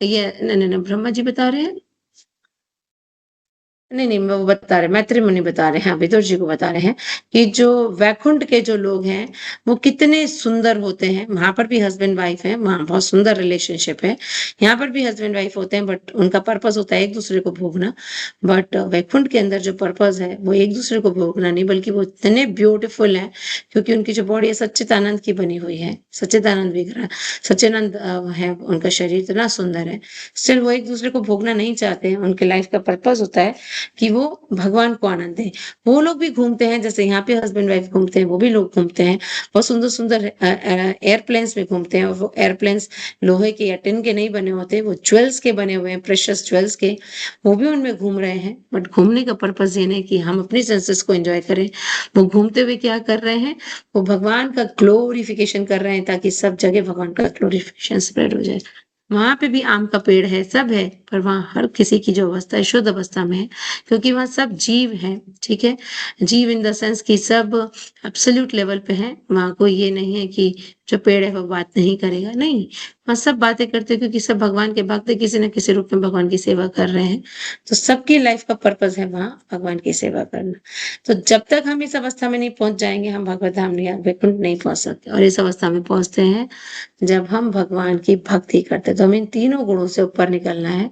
ये नहीं ब्रह्मा जी बता रहे हैं, नहीं, वो बता रहे मैत्री मुनि बता रहे हैं, विदुर जी को बता रहे हैं कि जो वैकुंठ के जो लोग हैं, वो कितने सुंदर होते हैं। वहाँ पर भी हस्बैंड वाइफ है, वहाँ बहुत सुंदर रिलेशनशिप है। यहाँ पर भी हस्बैंड वाइफ होते हैं, बट उनका पर्पस होता है एक-दूसरे को भोगना। बट वैकुंठ के अंदर जो पर्पस है, वो एक-दूसरे को भोगना नहीं, बल्कि वो इतने ब्यूटीफुल हैं, क्योंकि उनकी जो बॉडी है सच्चिदानंद की बनी हुई है। सच्चिदानंद विग्रह सच्चिदानंद है, उनका शरीर इतना सुंदर है। स्टिल वो एक-दूसरे को भोगना नहीं चाहते हैं। उनके लाइफ का पर्पस होता है कि वो भगवान को आनंद दें। वो लोग भी घूमते हैं, जैसे यहाँ पे हस्बैंड वाइफ घूमते हैं, वो भी लोग घूमते हैं। बहुत सुंदर-सुंदर एयरप्लेन्स में घूमते हैं, और वो एयरप्लेन्स लोहे के या टिन के नहीं बने होते, वो ज्वेल्स के बने हुए हैं, प्रेशियस ज्वेल्स के। वो भी उनमें घूम रहे हैं, बट घूमने का पर्पस ये नहीं कि हम अपनी सेंसेस को एन्जॉय करें। वो घूमते हुए क्या कर रहे हैं? वो भगवान का ग्लोरिफिकेशन कर रहे हैं, ताकि सब जगह भगवान का ग्लोरिफिकेशन स्प्रेड हो जाए। वहाँ पे भी आम का पेड़ है, सब है, पर वहाँ हर किसी की जो अवस्था है शुद्ध अवस्था में है, क्योंकि वहाँ सब जीव हैं, ठीक है? जीव इन द सेंस कि सब एब्सोल्यूट लेवल पे हैं। वहाँ कोई ये नहीं है कि जो पेड़ है वो बात नहीं करेगा, नहीं, वहाँ सब बातें करते हैं, क्योंकि सब भगवान के भक्त हैं, किसी न किसी रूप में भगवान की सेवा कर रहे हैं। तो सबकी लाइफ का पर्पस है वहाँ भगवान की सेवा करना। तो जब तक हम इस अवस्था में नहीं पहुँच जाएँगे, हम भगवत धाम नहीं, वैकुंठ नहीं पहुँच सकते। और इस अवस्था में पहुँचते हैं जब हम भगवान की भक्ति करते हैं। तो हमें इन तीनों गुणों से ऊपर निकलना है,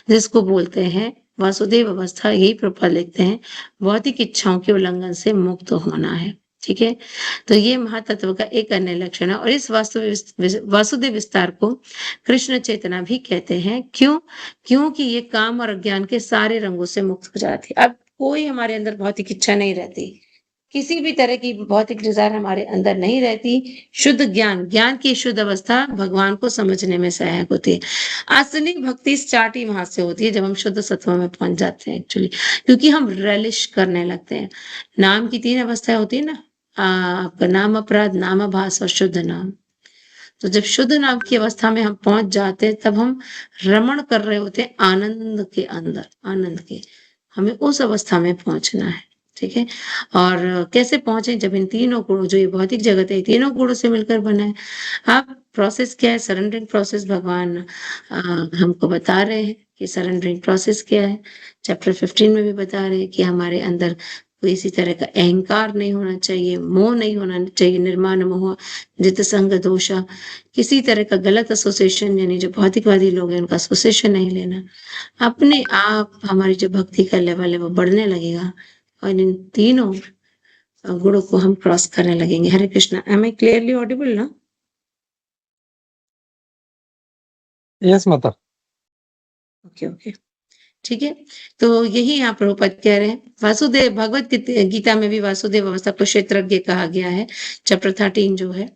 जिसको बोलते हैं वासुदेव अवस्था। यही प्रभुपाद लिखते हैं, भौतिक इच्छाओं के उल्लंघन से मुक्त होना है, ठीक है? तो ये महातत्व का एक अन्य लक्षण है। और इस वासुदेव विस्तार को कृष्ण चेतना भी कहते हैं। क्यों? क्योंकि ये काम और अज्ञान के सारे रंगों से मुक्त हो जाती है। अब कोई हमारे अंदर भौतिक इच्छा नहीं रहती, किसी भी तरह की भौतिक डिजायर हमारे अंदर नहीं रहती। शुद्ध ज्ञान की शुद्ध अवस्था भगवान को समझने में सहायक होती है। असली भक्ति स्टार्ट ही वहां से होती है, जब हम शुद्ध सत्व में पहुंच जाते हैं एक्चुअली, क्योंकि हम रेलिश करने लगते हैं। नाम की 3 अवस्थाएं होती है ना, आपका नाम अपराध, नाम आभास और शुद्ध नाम। तो जब शुद्ध नाम की अवस्था में हम पहुंच जाते हैं, तब हम रमण कर रहे होते हैं आनंद के अंदर, आनंद के। हमें उस अवस्था में पहुंचना है, ठीक है? और कैसे पहुंचे? जब इन तीनों गुणों, जो ये भौतिक जगत है, तीनों गुणों से मिलकर बना है। अब प्रोसेस क्या है? सरेंडरिंग प्रोसेस भगवान हमको बता रहे हैं कि सरेंडरिंग प्रोसेस क्या है। चैप्टर 15 में भी बता रहे हैं कि हमारे अंदर किसी तरह का अहंकार नहीं होना चाहिए, मोह नहीं होना चाहिए, निर्माण मोह, जित संग दोषा, किसी तरह का गलत एसोसिएशन, यानी जो भौतिकवादी लोग हैं उनका एसोसिएशन नहीं लेना। अपने आप हमारी जो भक्ति का लेवल है वो बढ़ने लगेगा, और इन तीनों गुणों को हम क्रॉस करने लगेंगे। Hare Krishna. Am I clearly audible ना? यस माता। ओके, ठीक है। तो यही यहाँ प्रभुपद कह रहे हैं। वासुदेव, भगवत गीता में भी वासुदेव अवस्था को क्षेत्रज्ञ कहा गया है। चैप्टर 13 जो है,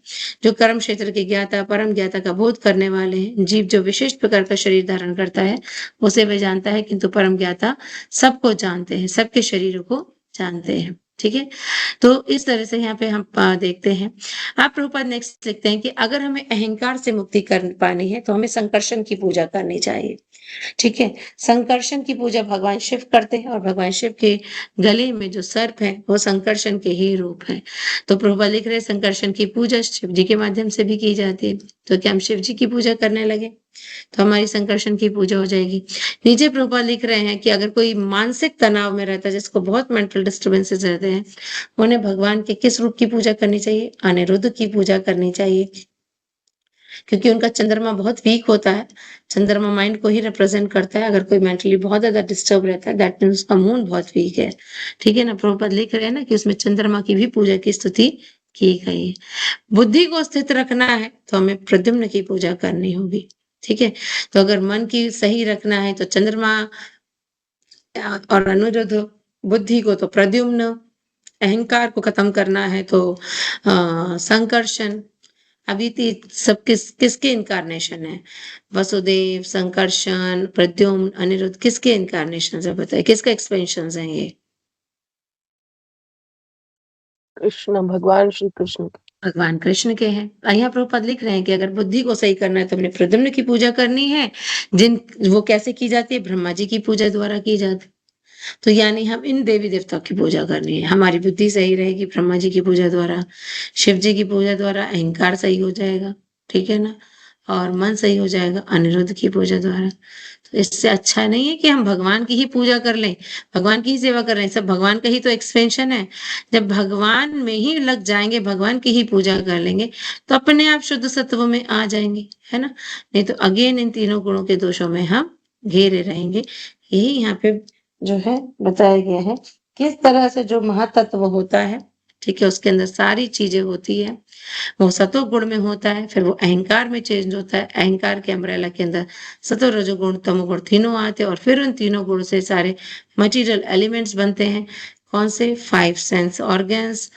जो कर्म क्षेत्र के ज्ञाता, परम ज्ञाता का बोध करने वाले हैं। जीव जो विशिष्ट प्रकार का शरीर धारण करता है उसे वह जानता है, किंतु परम ज्ञाता सबको जानते हैं, सबके शरीरों को जानते हैं, ठीक है? तो इस तरह से यहाँ पे हम देखते हैं। आप प्रभुपाद नेक्स्ट लिखते हैं कि अगर हमें अहंकार से मुक्ति कर पानी है, तो हमें संकर्षण की पूजा करनी चाहिए, ठीक है? संकर्षण की पूजा भगवान शिव करते हैं, और भगवान शिव के गले में जो सर्प है वो संकर्षण के ही रूप है। तो प्रभुपाद लिख रहे हैं संकर्षण की पूजा शिव जी के माध्यम से भी की जाती है। तो क्या हम शिव जी की पूजा करने लगे तो हमारी संकर्षण की पूजा हो जाएगी। नीचे प्रभुपाद लिख रहे हैं कि अगर कोई मानसिक तनाव में रहता है, जिसको बहुत मेंटल डिस्टर्बेंसेस रहते हैं, उन्हें भगवान के किस रूप की पूजा करनी चाहिए? अनिरुद्ध की पूजा करनी चाहिए, क्योंकि उनका चंद्रमा बहुत वीक होता है। चंद्रमा माइंड को ही रिप्रेजेंट करता है। अगर कोई मेंटली बहुत ज्यादा डिस्टर्ब रहता है, दैट मीन्स उसका मून बहुत वीक है, ठीक है ना? प्रभुपाद लिख रहे हैं ना कि उसमें चंद्रमा की भी पूजा की स्तुति की गई है। बुद्धि को स्थित रखना है तो हमें प्रद्युम्न की पूजा करनी होगी, ठीक है? तो अगर मन की सही रखना है तो चंद्रमा, और अनिरुद्ध, बुद्धि को तो प्रद्युम्न, अहंकार को खत्म करना है तो संकर्षण। अभी सब किसके इनकारनेशन है? वसुदेव, संकर्षण, प्रद्युम्न, अनिरुद्ध, किसके इनकारनेशन है? बताइए, किसका एक्सपेंशन है ये? कृष्ण, भगवान श्री कृष्ण। भगवान कृष्ण के हैं। यहाँ प्रभुपाद लिख रहे हैं कि अगर बुद्धि को सही करना है तो हमने प्रद्युम्न की पूजा करनी है। वो कैसे की जाती है? ब्रह्मा जी की पूजा द्वारा की जाती है। तो यानी हम इन देवी देवताओं की पूजा करनी है। हमारी बुद्धि सही रहेगी ब्रह्मा जी की पूजा द्वारा, शिव जी की पूजा द्वारा अहंकार सही हो जाएगा, ठीक है ना? और मन सही हो जाएगा अनिरुद्ध की पूजा द्वारा। तो इससे अच्छा नहीं है कि हम भगवान की ही पूजा कर लें, भगवान की ही सेवा कर रहे हैं, सब भगवान का ही तो एक्सपेंशन है। जब भगवान में ही लग जाएंगे, भगवान की ही पूजा कर लेंगे, तो अपने आप शुद्ध सत्व में आ जाएंगे, है ना। नहीं तो अगेन इन तीनों गुणों के दोषों में हम घेरे रहेंगे। यही यहाँ पे जो है बताया गया है, किस तरह से जो महातत्व होता है, ठीक है, उसके अंदर सारी चीजें होती है। वो सतो गुण में होता है, फिर वो अहंकार में चेंज होता है, अहंकार के अम्ब्रेला के अंदर सतो रजोगुण तमोगुण तीनों आते हैं, और फिर उन तीनों गुण से सारे मटेरियल एलिमेंट्स बनते हैं। कौन से? 5 सेंस ऑर्गन्स,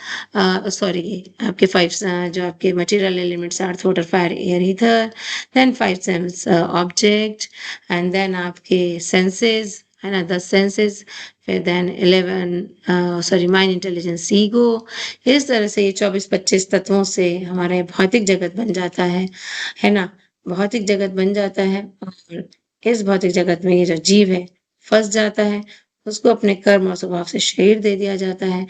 सॉरी आपके 5 जो आपके material elements earth water fire air ether, then 5 sense object, and then आपके सेंसेस, है ना, 10 सेंसेस, फिर then 11 sorry mind intelligence ego. इस तरह से ये 24-25 तत्वों से हमारा भौतिक जगत बन जाता है ना, भौतिक जगत बन जाता है। और इस भौतिक जगत में ये जो जीव है फंस जाता है, उसको अपने कर्म और स्वभाव से शरीर दे दिया जाता है।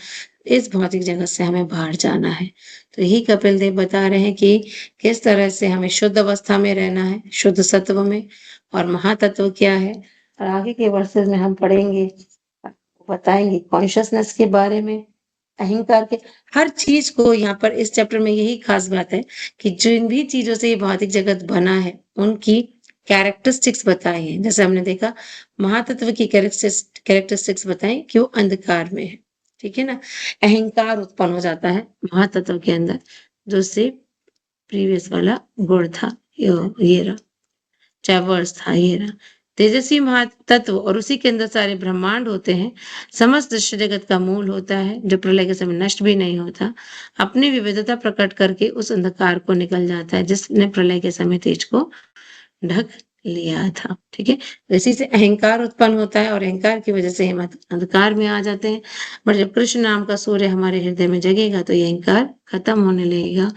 इस भौतिक जगत से हमें बाहर जाना है। तो यही कपिल देव बता रहे हैं कि किस तरह से हमें शुद्ध अवस्था में रहना है, शुद्ध सत्व में, और महातत्व क्या है। और आगे के वर्सेस में हम पढ़ेंगे, बताएंगे कॉन्शियसनेस के बारे में, अहंकार के, हर चीज को। यहाँ पर इस चैप्टर में यही खास बात है कि जिन भी चीजों से ये भौतिक जगत बना है उनकी कैरेक्टरिस्टिक्स बताई हैं। जैसे हमने देखा महातत्व की कैरेक्टरिस्टिक्स बताई कि वो अंधकार में है, ठीक है ना। अहंकार उत्पन्न हो जाता है महातत्व के अंदर, जो उससे प्रीवियस वाला गुण था, ये रहा, चाहे वर्ष था, ये रहा तेजस्वी महातत्व, और उसी के अंदर सारे ब्रह्मांड होते हैं। समस्त दृश्य जगत का मूल होता है, जो प्रलय के समय नष्ट भी नहीं होता, अपनी विविधता प्रकट करके उस अंधकार को निकल जाता है जिसने प्रलय के समय तेज को ढक लिया था, ठीक है। इसी से अहंकार उत्पन्न होता है, और अहंकार की वजह से हम अंधकार में आ जाते हैं। पर जब कृष्ण नाम का सूर्य हमारे हृदय में जगेगा तो ये अहंकार खत्म होने लगेगा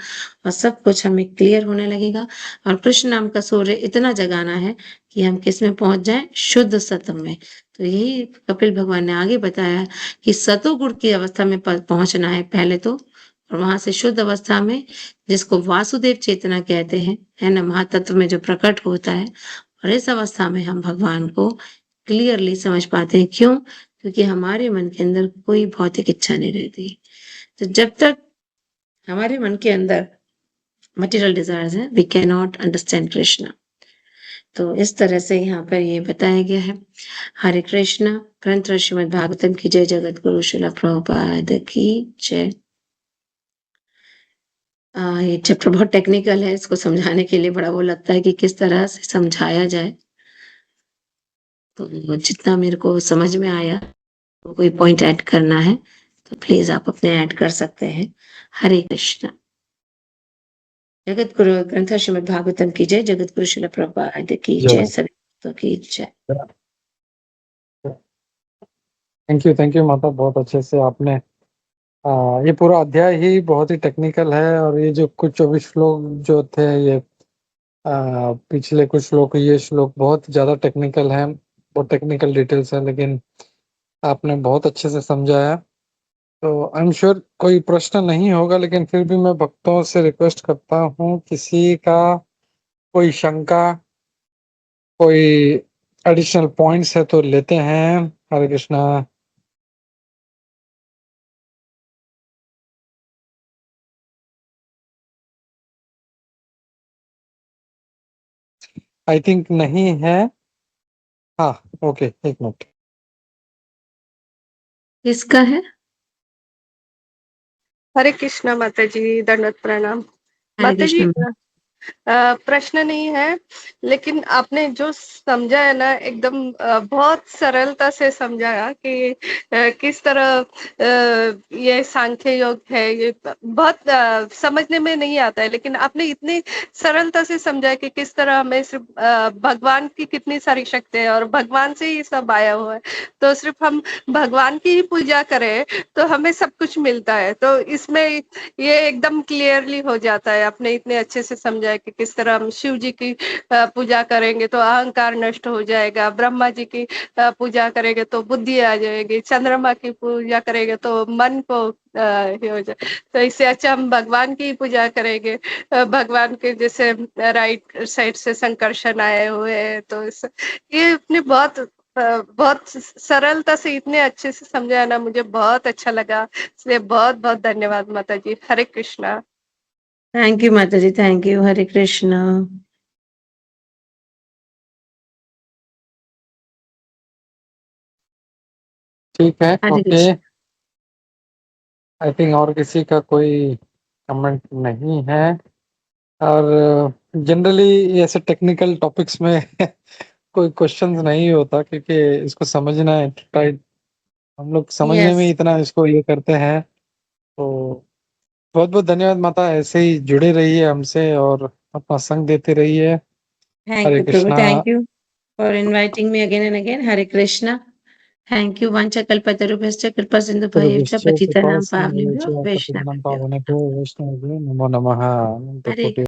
और सब कुछ हमें क्लियर होने लगेगा। और कृष्ण नाम का सूर्य इतना जगाना है कि हम किस में पहुंच जाएं? शुद्ध सत्व में। तो यही कपिल भगवान ने आगे बताया कि सतोगुण की अवस्था में पहुंचना है पहले तो, और वहां से शुद्ध अवस्था में, जिसको वासुदेव चेतना कहते हैं, है ना, महातत्व में जो प्रकट होता है। और इस अवस्था में हम भगवान को क्लियरली समझ पाते हैं। क्यों? क्योंकि हमारे मन के अंदर कोई भौतिक इच्छा नहीं रहती। तो जब तक हमारे मन के अंदर मटेरियल डिजायर्स हैं, we can not understand Krishna. तो इस तरह से यहाँ पर ये बताया गया है। हरे कृष्णा। ग्रंथ श्रीमद् भागवतम की जय। जगत गुरु श्रील प्रभुपाद की जय। ये चैप्टर बहुत टेक्निकल है, इसको समझाने के लिए बड़ा वो लगता है कि किस तरह से समझाया जाए। तो जितना मेरे को समझ में आया, तो कोई पॉइंट ऐड करना है तो प्लीज आप अपने ऐड कर सकते हैं। हरे कृष्णा। जगत गुरु ग्रंथ श्रीमद् भागवतम की जय। जगत गुरु श्रील प्रभुपाद की जय। सभी भक्तों की जय। थैंक यू माता, बहुत अच्छे से आपने ये पूरा अध्याय ही बहुत ही टेक्निकल है। और ये जो कुछ 24 श्लोक जो थे, ये पिछले कुछ श्लोक, ये श्लोक बहुत ज्यादा टेक्निकल है, बहुत टेक्निकल डिटेल्स है, लेकिन आपने बहुत अच्छे से समझाया। तो आई एम श्योर कोई प्रश्न नहीं होगा, लेकिन फिर भी मैं भक्तों से रिक्वेस्ट करता हूँ, किसी का कोई शंका, कोई एडिशनल पॉइंट्स है तो लेते हैं। हरे कृष्णा। आई थिंक नहीं है। हाँ, ओके, एक मिनट। किसका है? हरे कृष्णा माता जी, दंडवत प्रणाम। हरे माता जी, कृष्ण। प्रश्न नहीं है, लेकिन आपने जो समझा है ना, एकदम बहुत सरलता से समझाया कि किस तरह ये सांख्य योग है। ये बहुत समझने में नहीं आता है, लेकिन आपने इतनी सरलता से समझा कि किस तरह हमें सिर्फ भगवान की कितनी सारी शक्ति है और भगवान से ही सब आया हुआ है। तो सिर्फ हम भगवान की ही पूजा करें तो हमें सब कुछ मिलता है। तो इसमें ये एकदम क्लियरली हो जाता है। आपने इतने अच्छे से समझाया है कि किस तरह हम शिव जी की पूजा करेंगे तो अहंकार नष्ट हो जाएगा, ब्रह्मा जी की पूजा करेंगे तो बुद्धि आ जाएगी, चंद्रमा की पूजा करेंगे तो मन को ये हो जाए। तो इससे अच्छा हम भगवान की पूजा करेंगे। भगवान के जैसे राइट साइड से संकर्षण आए हुए हैं, तो ये अपने बहुत सरलता से इतने अच्छे से समझाया ना, मुझे बहुत अच्छा लगा। इसलिए बहुत बहुत धन्यवाद माता जी। हरे कृष्णा। थैंक यू माता जी, थैंक यू। हरे कृष्णा। ठीक है, हरे ओके। कृष्ण। आई थिंक और किसी का कोई कमेंट नहीं है। और जनरली ऐसे टेक्निकल टॉपिक्स में कोई क्वेश्चंस नहीं होता, क्योंकि इसको समझना है, राइट? हम लोग समझने में यस, इतना इसको ये करते हैं। तो बहुत बहुत धन्यवाद माता, ऐसे ही जुड़े रहिए हमसे और अपना संग देते रहिए। थैंक हरे यू प्रभु, Krishna. Thank you for inviting me again and again. Hare Krishna. Thank you. वाञ्छाकल्पतरुभ्यश्च कृपा सिन्धुभ्यश्च गुरुभ्यश्च पतितानां कृपासिन्धुभ्यो पावनेभ्यो च पतितानां वैष्णवेभ्यो पावनेभ्यो वैष्णवेभ्यो नमो नमः। अनंत हरे कोटि